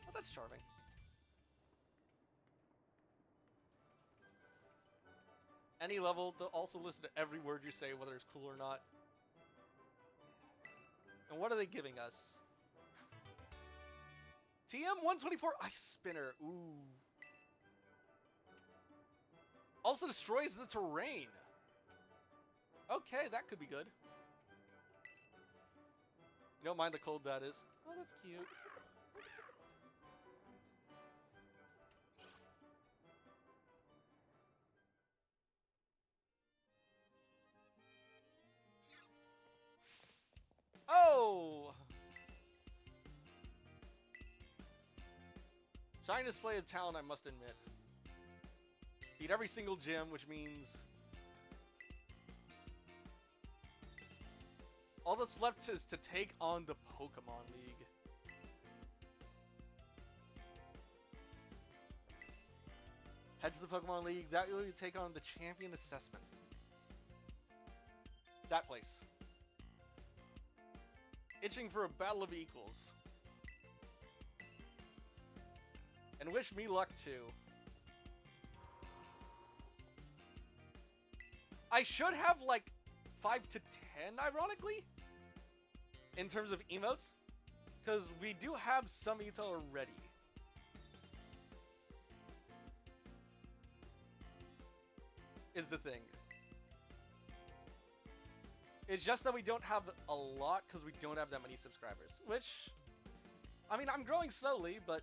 Oh, that's charming. Any level, they'll also listen to every word you say, whether it's cool or not. And what are they giving us? TM-124 Ice Spinner. Ooh. Also destroys the terrain. Okay, that could be good. You don't mind the cold that is. Oh, that's cute. Oh! Shining display of talent, I must admit. Beat every single gym, which means... all that's left is to take on the Pokemon League. Head to the Pokemon League, that will take on the champion assessment. That place. Itching for a battle of equals. And wish me luck too. I should have like 5 to 10, ironically, in terms of emotes, because we do have some Ito already. Is the thing. It's just that we don't have a lot because we don't have that many subscribers. Which, I mean, I'm growing slowly, but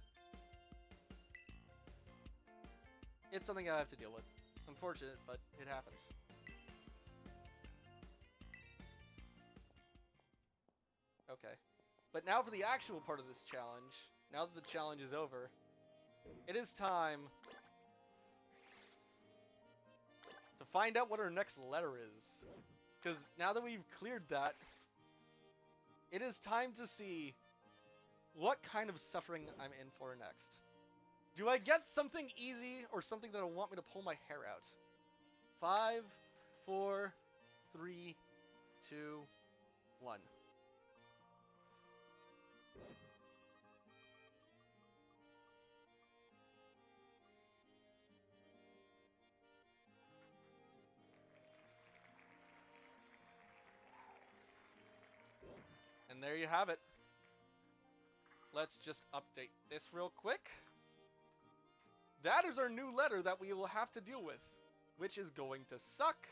it's something I have to deal with. Unfortunate, but it happens. Okay. But now for the actual part of this challenge. Now that the challenge is over, it is time to find out what our next letter is. Because now that we've cleared that, it is time to see what kind of suffering I'm in for next. Do I get something easy or something that'll want me to pull my hair out? 5, 4, 3, 2, 1. And there you have it. Let's just update this real quick. That is our new letter that we will have to deal with, which is going to suck,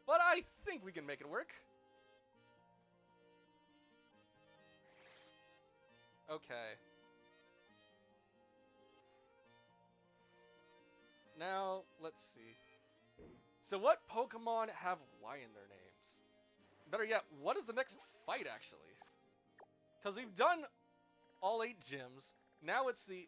but I think we can make it work. Okay. Now, let's see. So what Pokemon have Y in their names? Better yet, what is the next fight, actually? Because we've done all 8 gyms. Now it's the...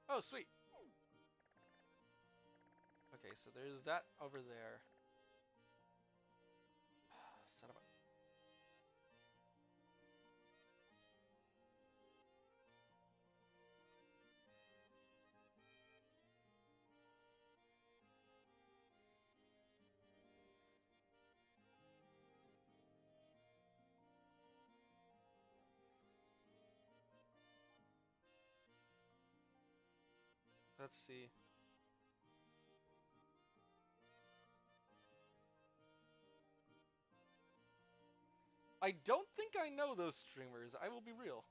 Oh, sweet. Okay, so there's that over there. Son of a... Let's see. I don't think I know those streamers, I will be real.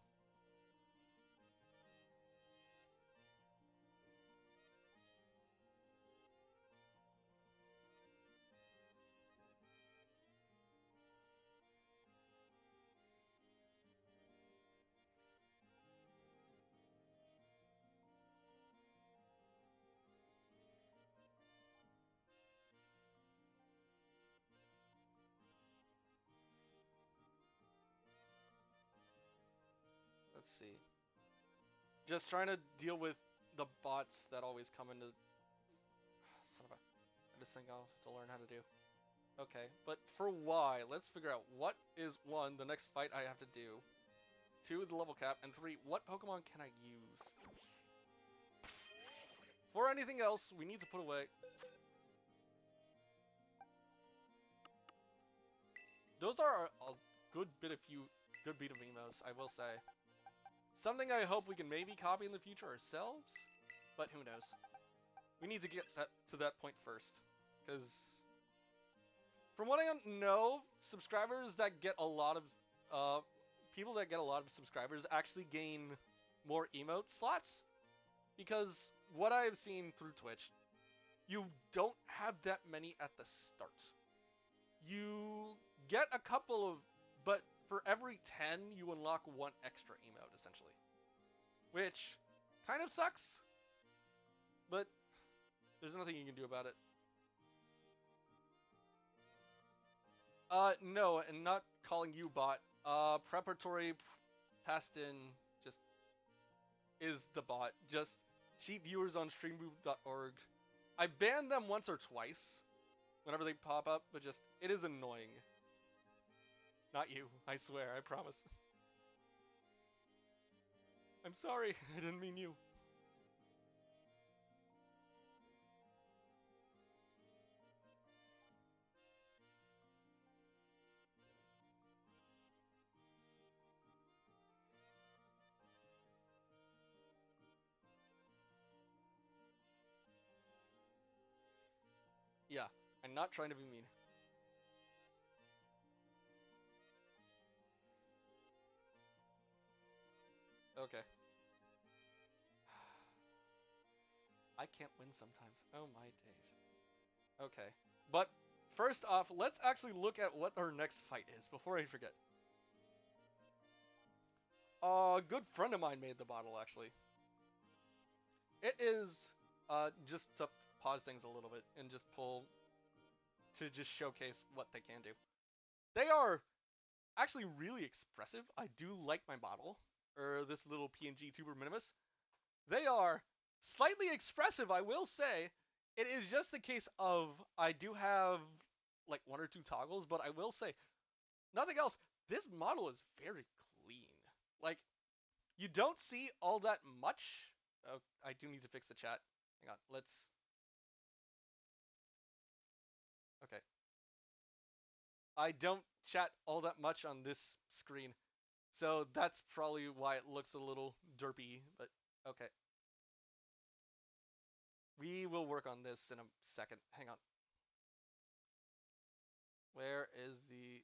Let's see. Just trying to deal with the bots that always come into... Son of a... I just think I'll have to learn how to do. Okay, but for Y, let's figure out what is 1, the next fight I have to do, 2, the level cap, and 3, what Pokemon can I use? For anything else, we need to put away... Those are a good bit of emos, I will say. Something I hope we can maybe copy in the future ourselves, but who knows. We need to get to that point first, because from what I know, subscribers that get a lot of, people that get a lot of subscribers actually gain more emote slots, because what I have seen through Twitch, you don't have that many at the start. You get a couple of, but for every 10, you unlock 1 extra emote, essentially. Which kind of sucks, but there's nothing you can do about it. No, and not calling you bot. Preparatory Pastin just is the bot. Just cheap viewers on streamboot.org. I banned them once or twice whenever they pop up, but just, it is annoying. Not you, I swear, I promise. I'm sorry. I didn't mean you. Yeah, I'm not trying to be mean. Okay. I can't win sometimes. Oh my days. Okay. But first off, let's actually look at what our next fight is before I forget. A good friend of mine made the bottle actually. It is just to pause things a little bit and just pull to just showcase what they can do. They are actually really expressive. I do like my bottle, or this little PNG tuber minimus. They are slightly expressive, I will say. It is just the case of I do have like one or two toggles, but I will say nothing else. This model is very clean. Like you don't see all that much. Oh, I do need to fix the chat. Hang on. Let's. Okay. I don't chat all that much on this screen, so that's probably why it looks a little derpy. But okay. We will work on this in a second. Hang on. Where is the...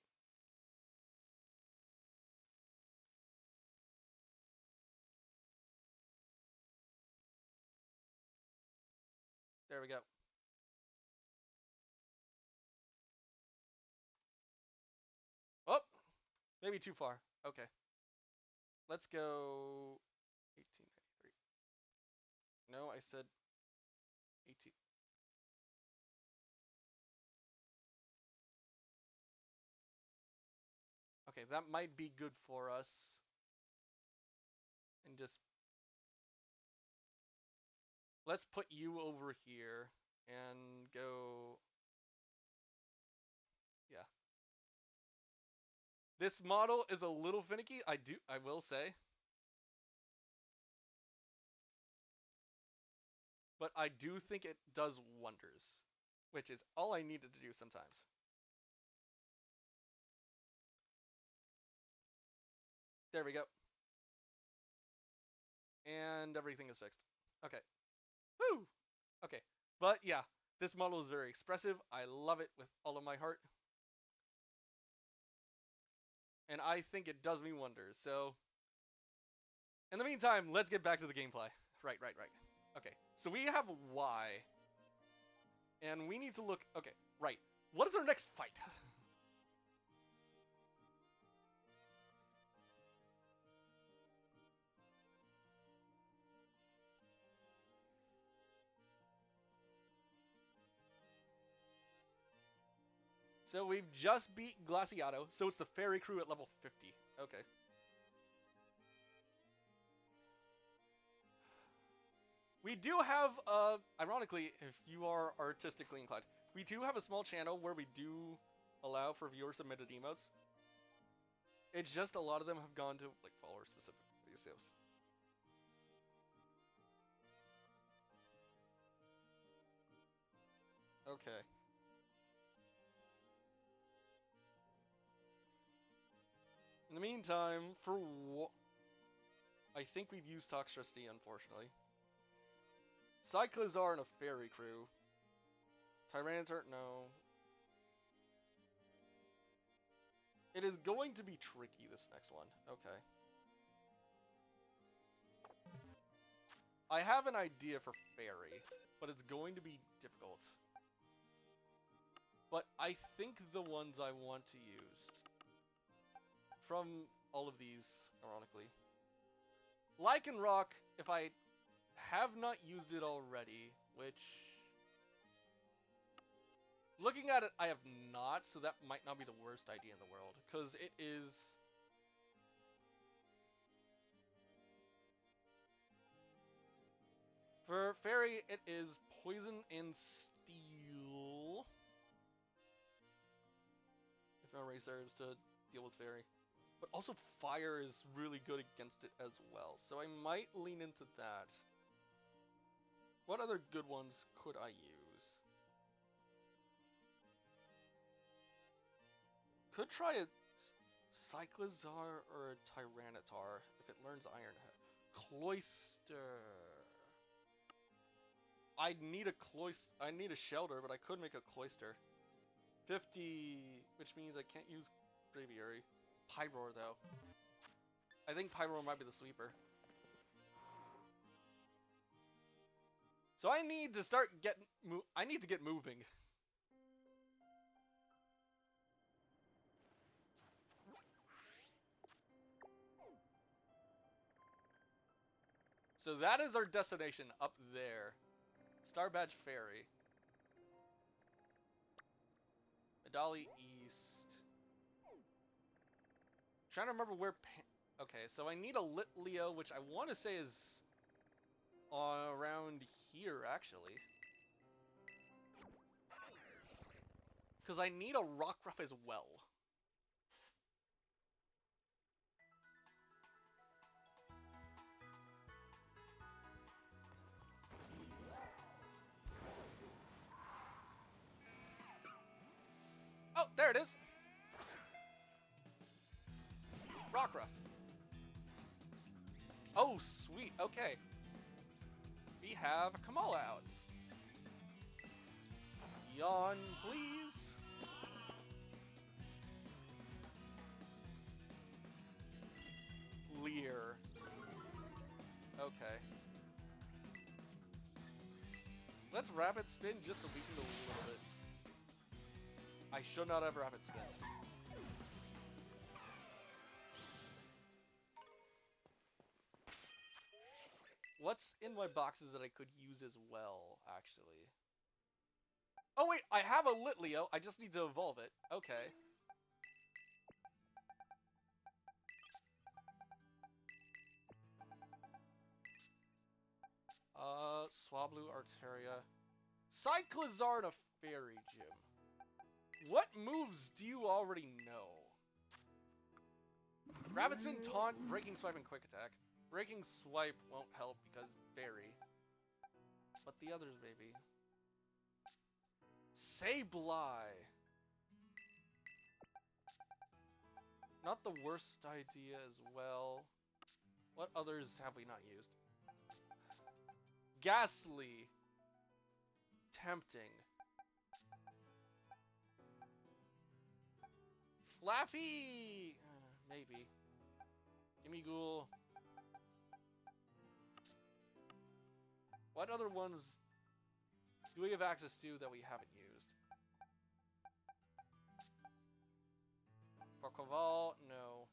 There we go. Oh, maybe too far. Okay. Let's go 1893. No, I said 18. Okay, that might be good for us. And just... Let's put you over here and go... Yeah. This model is a little finicky, I will say. But I do think it does wonders, which is all I needed to do sometimes. There we go. And everything is fixed. Okay. Woo! Okay. But yeah, this model is very expressive. I love it with all of my heart. And I think it does me wonders. So, in the meantime, let's get back to the gameplay. Right. Okay. So we have Y. And we need to look... Okay, right. What is our next fight? So we've just beat Glaciato, so it's the Fairy Crew at level 50. Okay. We do have, ironically, if you are artistically inclined, we do have a small channel where we do allow for viewer-submitted emotes. It's just a lot of them have gone to, like, follower-specific videos. Okay. In the meantime, for I think we've used Toxtricity, unfortunately. Cyclizar and a Fairy Crew. Tyranitar, no. It is going to be tricky, this next one. Okay. I have an idea for Fairy, but it's going to be difficult. But I think the ones I want to use from all of these, ironically. Lycanroc, if I have not used it already, which... Looking at it, I have not, so that might not be the worst idea in the world, because it is... For Fairy, it is Poison and Steel. If memory serves to deal with Fairy. But also fire is really good against it as well. So I might lean into that. What other good ones could I use? Could try a Cyclizar or a Tyranitar if it learns Iron Head. Cloyster. I need a Shelter, but I could make a Cloyster. 50, which means I can't use Braviary. Pyroar though. I think Pyroar might be the sweeper. So I need to start I need to get moving. So that is our destination up there. Star Badge Ferry. Medali East. Trying to remember where. Okay, so I need a Litleo, which I want to say is around here actually. Because I need a Rockruff as well. Oh, there it is. Rockruff. Oh, sweet. Okay. We have Kamal out. Yawn, please. Leer. Okay. Let's Rapid Spin just to weaken it a little bit. I should not have Rapid Spin. What's in my boxes that I could use as well, actually? Oh wait, I have a Litleo. I just need to evolve it. Okay. Swablu, Arteria. Cyclizar to Fairy Gym. What moves do you already know? Rapid Spin, Taunt, Breaking Swipe, and Quick Attack. Breaking Swipe won't help because Fairy. But the others, maybe. Sableye. Not the worst idea as well. What others have we not used? Ghastly. Tempting. Flappy! Maybe. Gimme Ghoul. What other ones do we have access to that we haven't used? Corcoval? No.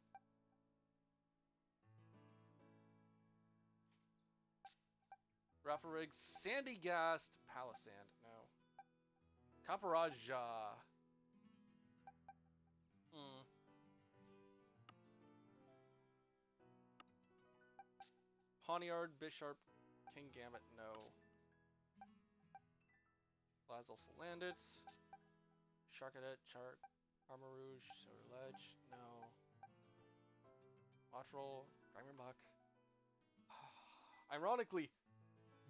Rafarig, Sandy Gast, Palisand? No. Caparaja. Pawniard, Bisharp, King Gambit? No. Blazel Salandit. Sharkadet, Chark, Armarouge, Solar Ledge? No. Motrol, Grimerbuck. Ironically,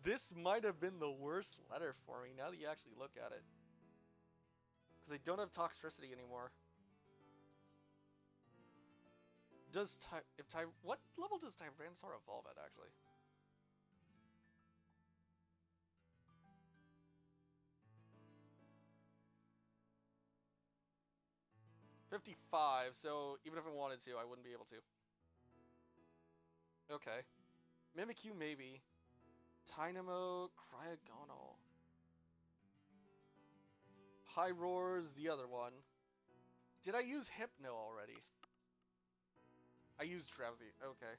this might have been the worst letter for me now that you actually look at it. Because I don't have Toxtricity anymore. What level does Tyranitar evolve at, actually? $55, so even if I wanted to, I wouldn't be able to. Okay. Mimikyu, maybe. Tynamo, Cryogonal. Pyroar's the other one. Did I use Hypno already? I used Drowsy, okay.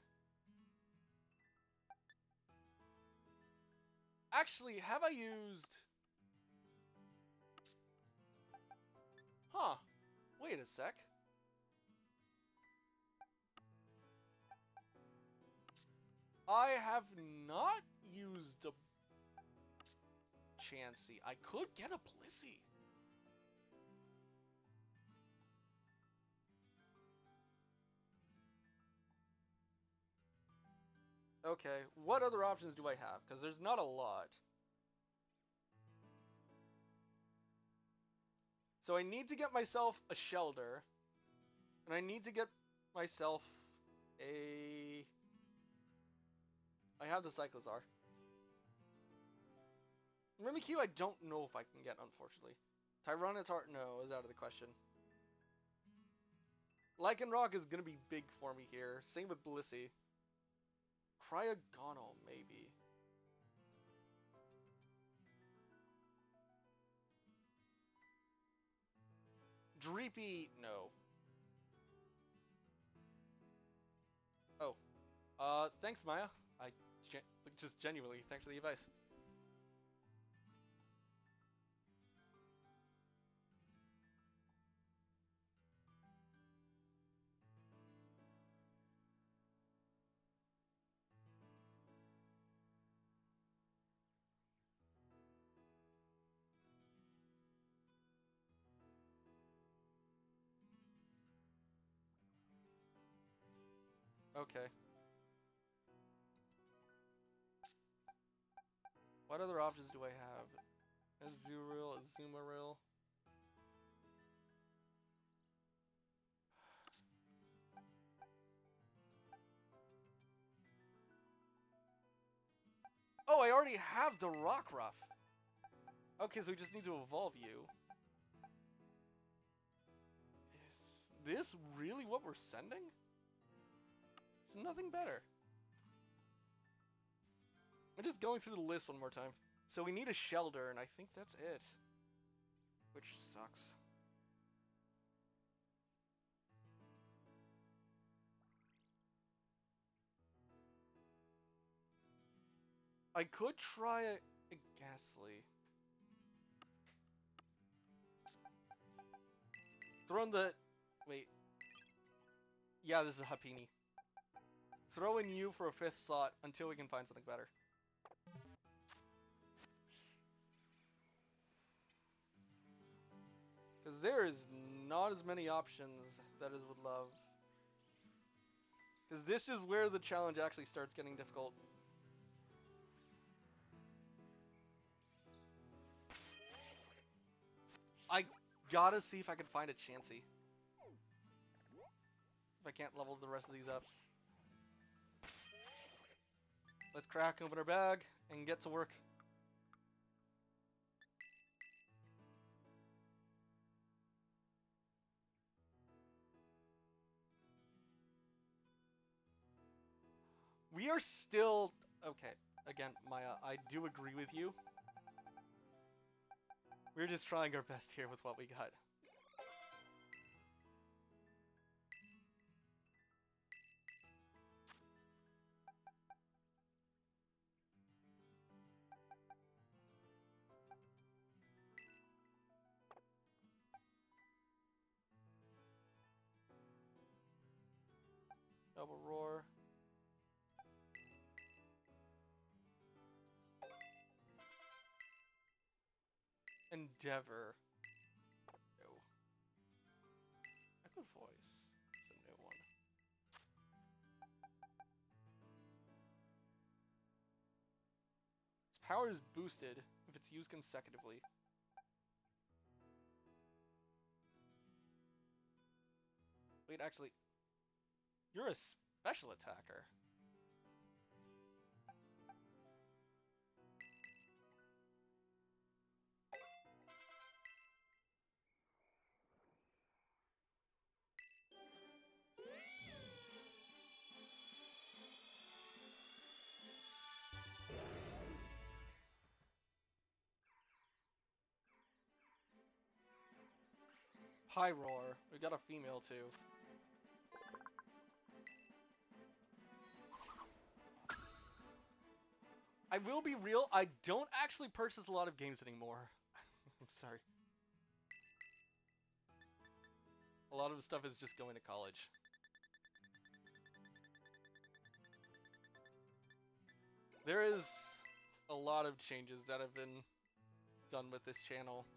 Actually, have I used... Huh. Wait a sec. I have not used a Chansey. I could get a Blissey. Okay, what other options do I have? Because there's not a lot. So I need to get myself a Shelter. And I need to get myself a... I have the Cyclozar. Mimikyu I don't know if I can get, unfortunately. Tyranitar, no, is out of the question. Lycanroc is going to be big for me here. Same with Blissey. Cryogonal, maybe. Dreepy, no. Oh. Thanks, Maya. Just genuinely, thanks for the advice. Okay. What other options do I have? Azumarill. Oh, I already have the Rockruff. Okay, so we just need to evolve you. Is this really what we're sending? There's nothing better. I'm just going through the list one more time. So we need a Shelter, and I think that's it. Which sucks. I could try a Ghastly. Throw in the... Wait. Yeah, this is a Happiny. Throw in you for a 5th slot until we can find something better. Because there is not as many options that is would love. Because this is where the challenge actually starts getting difficult. I gotta see if I can find a Chansey. If I can't level the rest of these up. Let's crack open our bag and get to work. We are still... Okay, again, Maya, I do agree with you. We're just trying our best here with what we got. Double Roar. Endeavor. No. Echo Voice. It's a new one. Its power is boosted if it's used consecutively. Wait, actually, you're a special attacker. Pyroar. We got a female too. I will be real, I don't actually purchase a lot of games anymore. I'm sorry. A lot of the stuff is just going to college. There is a lot of changes that have been done with this channel.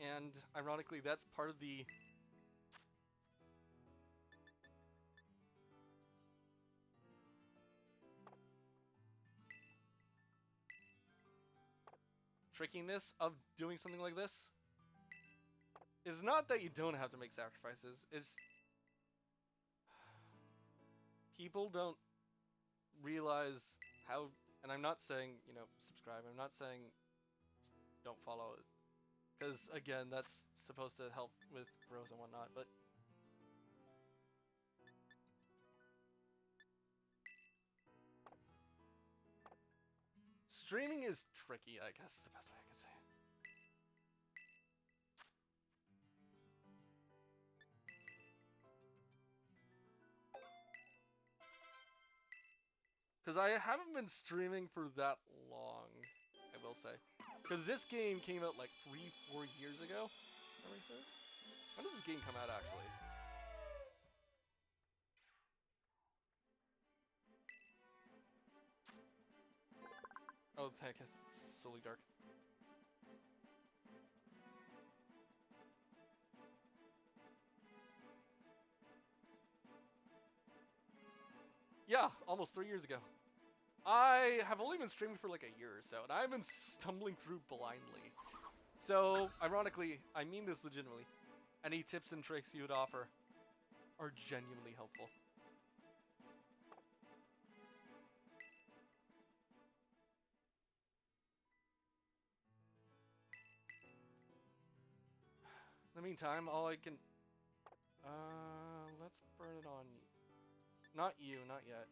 And ironically, that's part of the... trickiness of doing something like this is not that you don't have to make sacrifices. It's people don't realize how, and I'm not saying, subscribe. I'm not saying don't follow it. Because, again, that's supposed to help with growth and whatnot, but streaming is tricky, I guess, the best way I can say it. Because I haven't been streaming for that long, I will say. Because this game came out like 3-4 years ago. When did this game come out, actually? Oh, heck, it's slowly dark. Yeah, almost 3 years ago. I have only been streaming for like a year or so, and I've been stumbling through blindly. So, ironically, I mean this legitimately. Any tips and tricks you would offer are genuinely helpful. In the meantime, all I can... let's burn it on... Not you, not yet.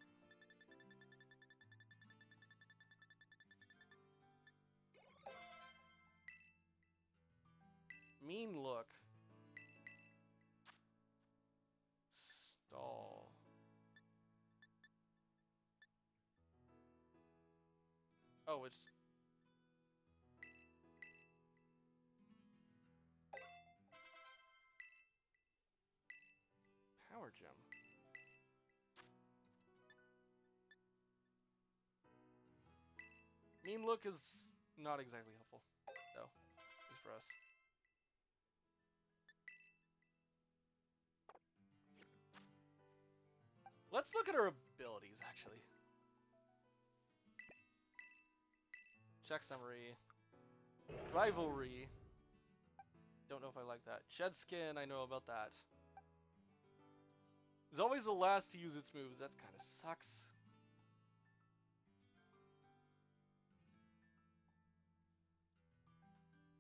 Mean look. Stall. Oh, it's... Power gem. Mean look is not exactly helpful, though, at least for us. Let's look at our abilities, actually. Check summary. Rivalry. Don't know if I like that. Shed skin, I know about that. It's always the last to use its moves. That kind of sucks.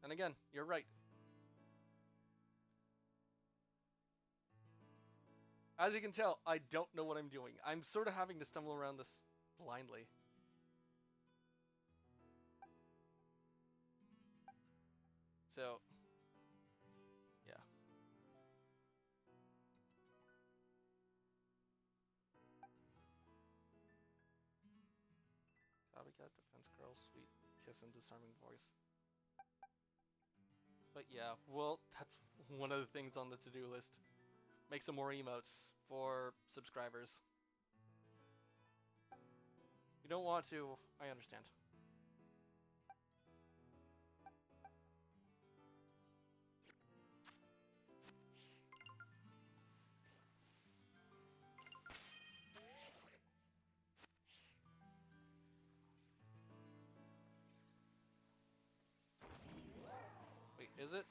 And again, you're right. As you can tell, I don't know what I'm doing. I'm sort of having to stumble around this blindly. So, yeah. Copycat, defense girl, sweet kiss and disarming voice. But yeah, well, that's one of the things on the to-do list. Make some more emotes for subscribers. You don't want to, I understand. Wait, is it?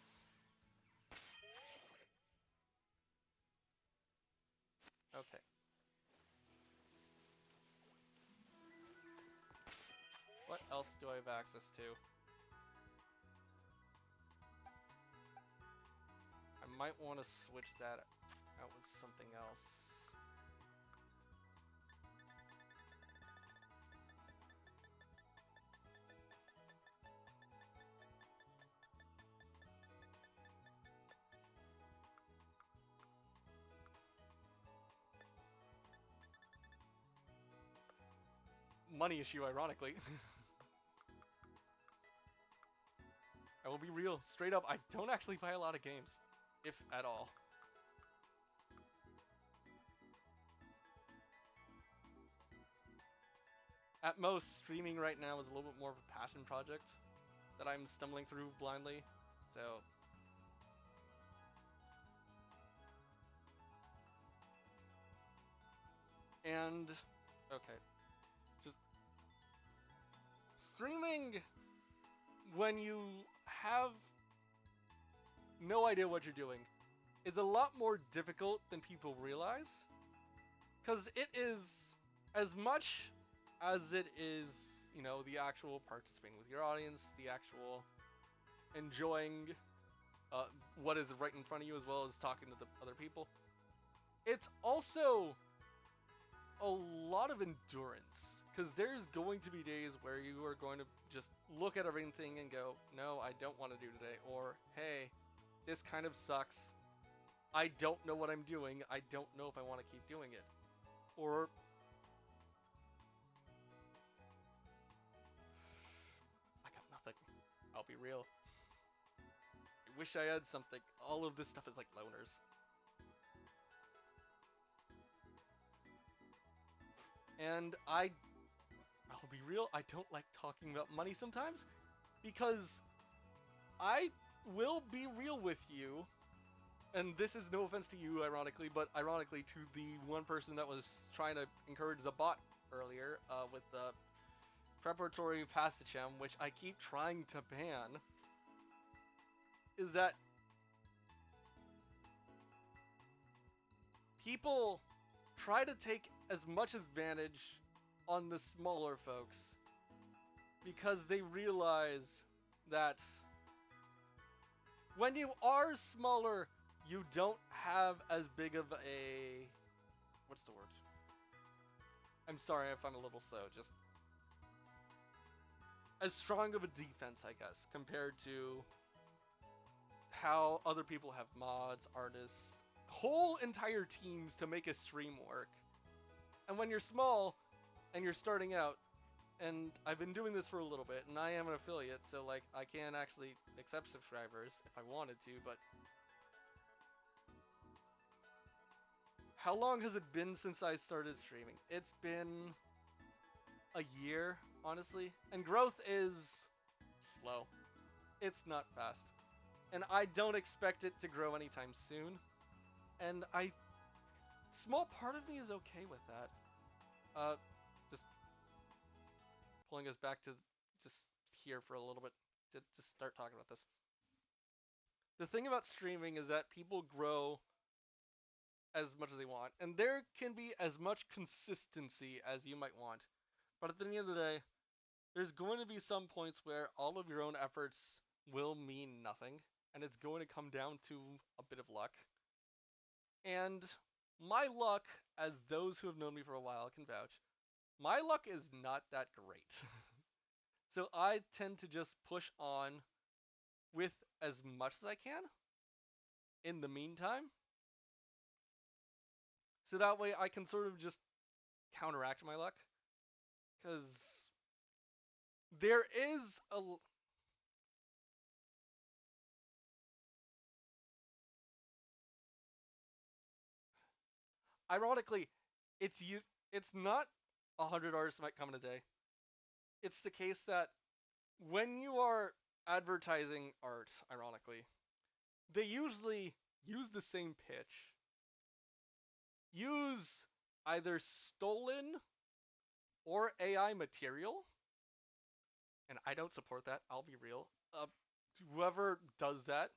Okay. What else do I have access to? I might want to switch that out with something else. Money issue, ironically. I will be real, straight up, I don't actually buy a lot of games, if at all. At most, streaming right now is a little bit more of a passion project that I'm stumbling through blindly, so... And, okay, just streaming when you have no idea what you're doing, is a lot more difficult than people realize. Because it is, as much as it is, the actual participating with your audience, the actual enjoying uh, what is right in front of you, as well as talking to the other people, it's also a lot of endurance. Because there's going to be days where you are going to just look at everything and go, no, I don't want to do today. Or, hey, this kind of sucks. I don't know what I'm doing. I don't know if I want to keep doing it. Or I got nothing. I'll be real. I wish I had something. All of this stuff is like loners. And I'll be real, I don't like talking about money sometimes because I will be real with you. And this is no offense to you, ironically, but ironically to the one person that was trying to encourage the bot earlier with the preparatory Pastichem, which I keep trying to ban, is that people try to take as much advantage on the smaller folks because they realize that when you are smaller, you don't have as big of a... What's the word? I'm sorry if I'm a little slow, just... as strong of a defense, I guess, compared to how other people have mods, artists, whole entire teams to make a stream work. And when you're small and you're starting out, and I've been doing this for a little bit, and I am an affiliate, so like I can actually accept subscribers if I wanted to, but how long has it been since I started streaming? It's been a year, honestly, and growth is slow. It's not fast. And I don't expect it to grow anytime soon. And small part of me is okay with that. Just pulling us back to just here for a little bit to just start talking about this. The thing about streaming is that people grow as much as they want, and there can be as much consistency as you might want. But at the end of the day, there's going to be some points where all of your own efforts will mean nothing, and it's going to come down to a bit of luck. And my luck, as those who have known me for a while can vouch, my luck is not that great. So I tend to just push on with as much as I can in the meantime. So that way I can sort of just counteract my luck. Because there is a... Ironically, it's not 100 artists might come in a day. It's the case that when you are advertising art, ironically, they usually use the same pitch, use either stolen or AI material, and I don't support that, I'll be real. Whoever does that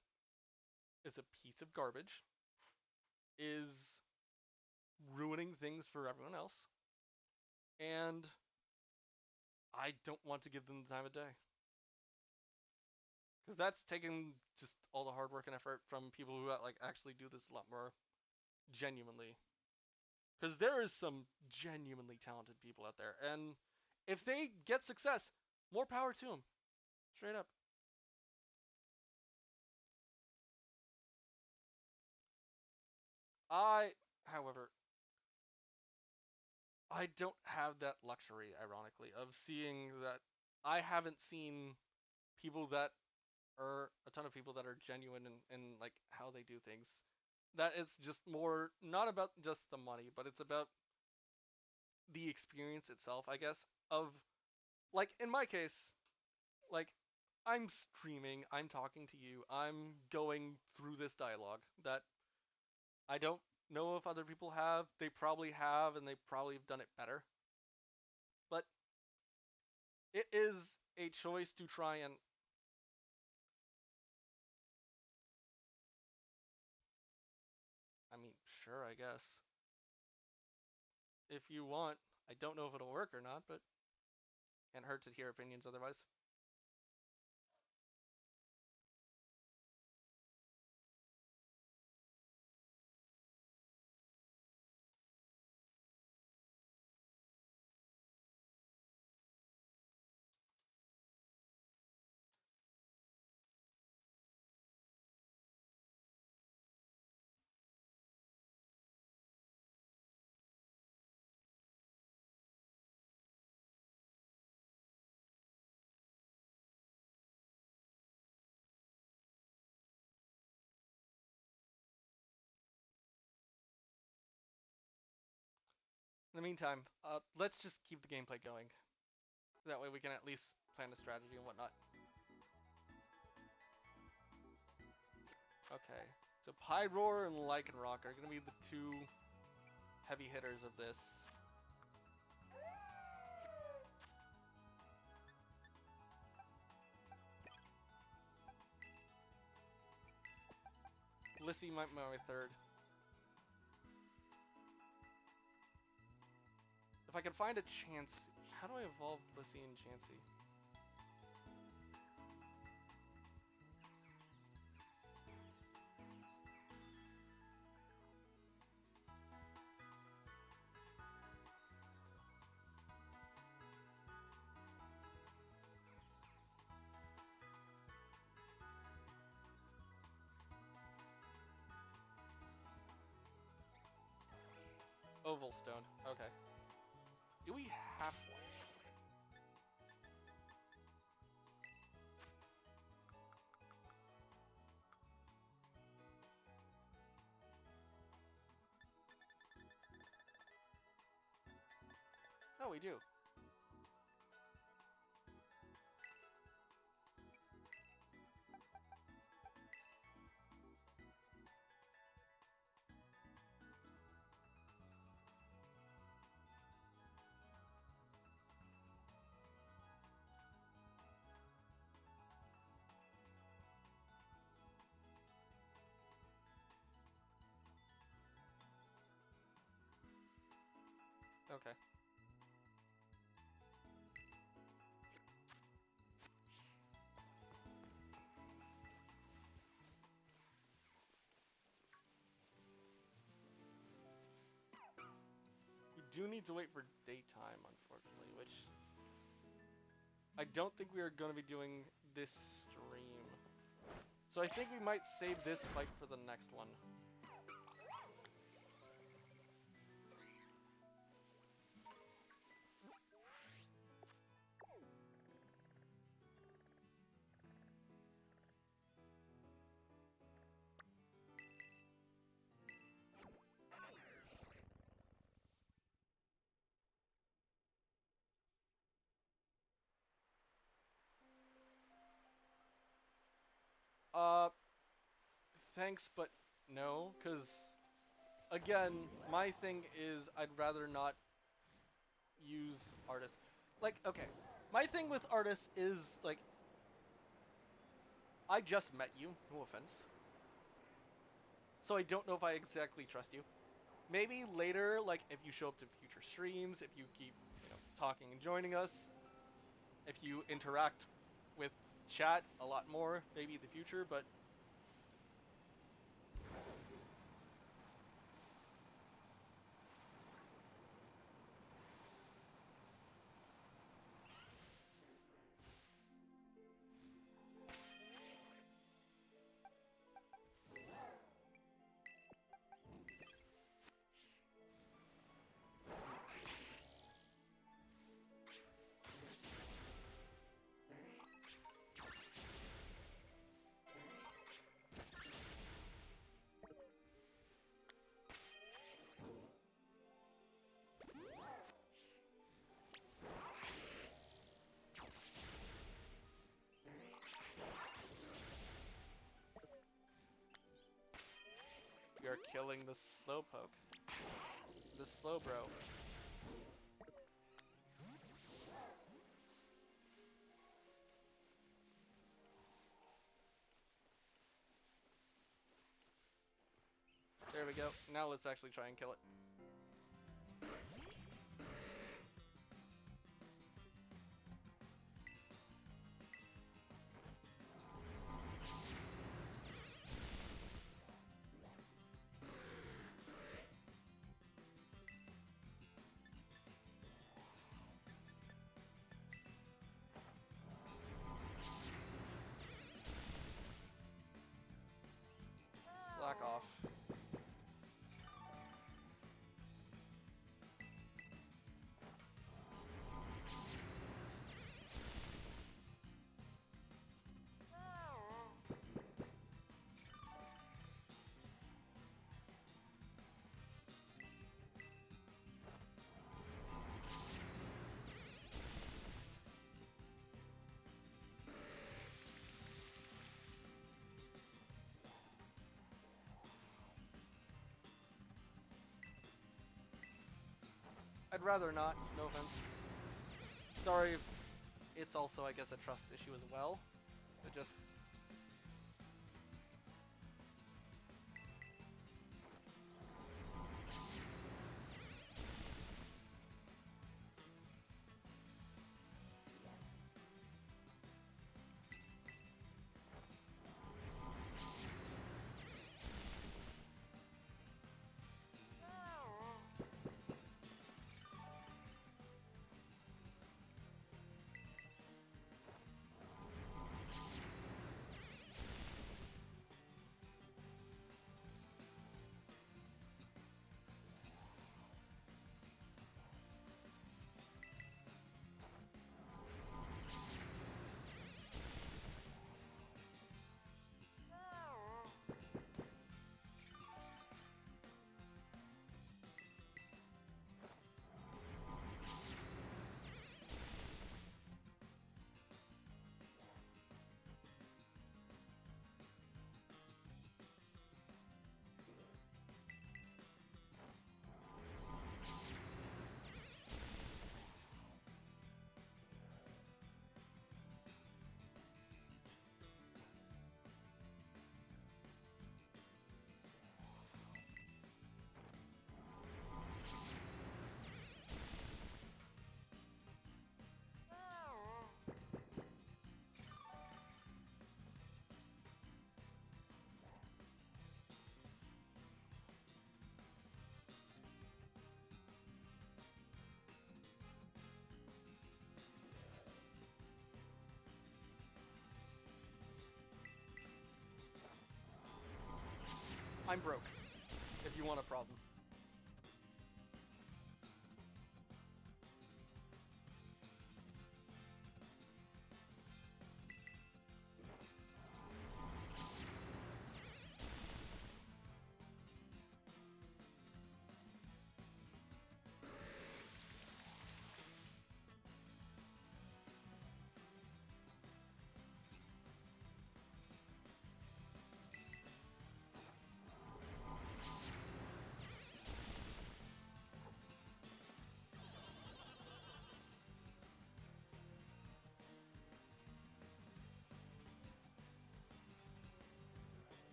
is a piece of garbage, is ruining things for everyone else, and I don't want to give them the time of day. Because that's taking just all the hard work and effort from people who like actually do this a lot more genuinely. Because there is some genuinely talented people out there, and if they get success, more power to them. Straight up. However, I don't have that luxury, ironically, of seeing that. I haven't seen people that are a ton of people that are genuine in like how they do things. That is just more not about just the money, but it's about the experience itself, I guess, of like in my case, like I'm streaming, I'm talking to you, I'm going through this dialogue that I don't know if other people have. They probably have, and they probably have done it better. But it is a choice to try and Sure, I guess. If you want. I don't know if it'll work or not, but can't hurt to hear opinions otherwise. In the meantime, let's just keep the gameplay going. That way we can at least plan a strategy and whatnot. Okay, so Pyroar and Lycanroc are going to be the two heavy hitters of this. Blissey might be my third. If I can find a chance, how do I evolve Blissey and Chansey? Oval Stone. Okay. Do we have one? Oh, we do. Okay. We do need to wait for daytime, unfortunately, which I don't think we are going to be doing this stream. So I think we might save this fight for the next one. Thanks, but no, because, again, my thing is I'd rather not use artists. Like, okay, my thing with artists is, like, I just met you, no offense. So I don't know if I exactly trust you. Maybe later, like, if you show up to future streams, if you keep, talking and joining us, if you interact with chat a lot more, maybe in the future, but we are killing the Slowpoke. The Slowbro. There we go. Now let's actually try and kill it. Slack off. I'd rather not, no offense. Sorry, it's also, I guess, a trust issue as well. But just... I'm broke, if you want a problem.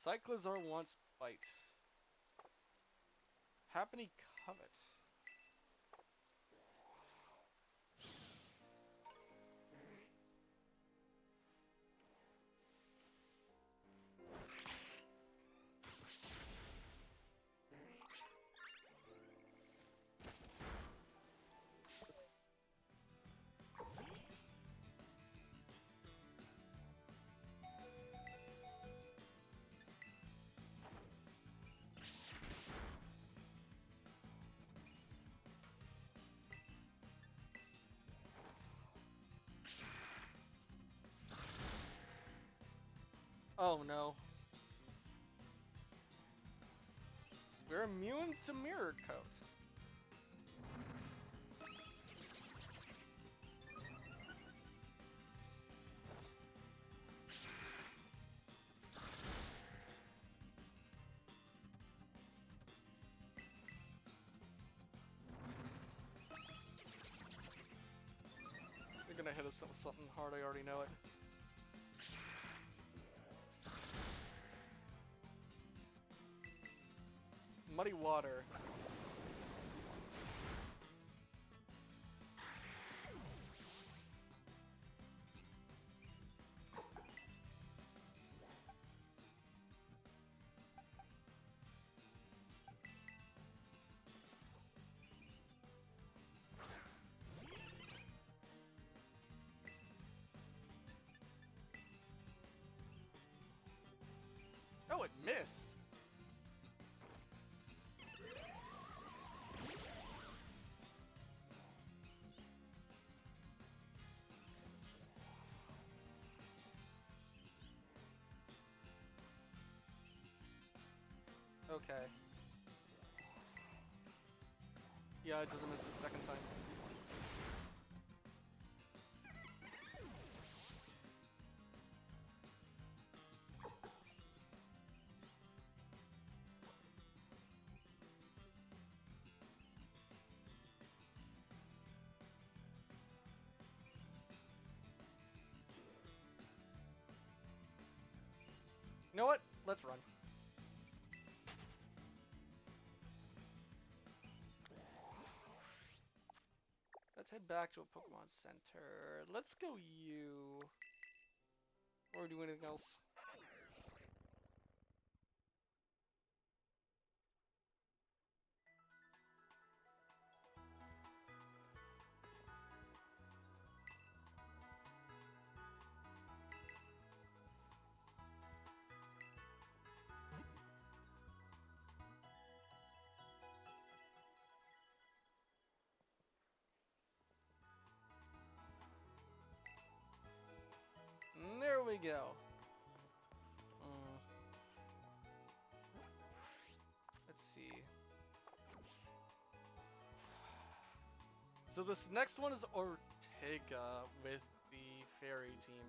Cyclizar wants bite. Happily covet. Oh no. We're immune to mirror coat. this with something hard, I already know it. Muddy water. Oh, it missed! Okay. Yeah, it doesn't miss the second time. You know what? Let's run. Let's head back to a Pokemon Center. Let's go you. Or do anything else. And there we go. Let's see. So this next one is Ortega with the fairy team.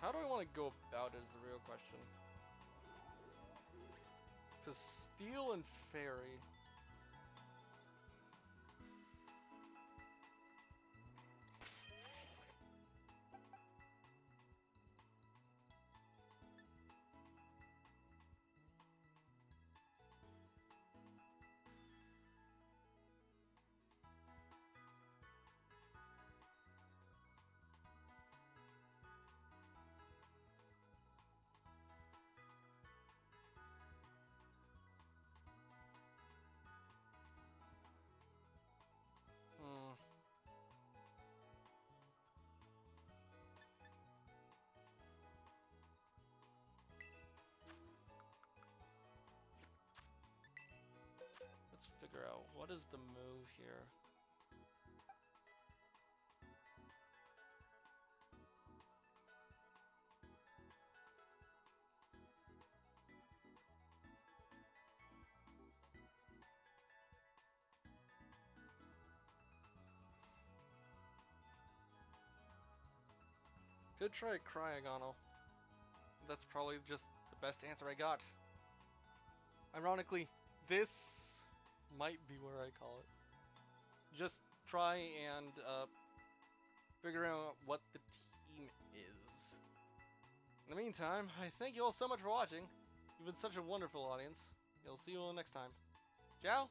How do I want to go about it is the real question. Because Steel and Fairy. Let's figure out what is the move here. Could try Cryogonal. That's probably just the best answer I got. Ironically, this might be where I call it. Just try and figure out what the team is. In the meantime, I thank you all so much for watching. You've been such a wonderful audience. You'll see you all next time. Ciao!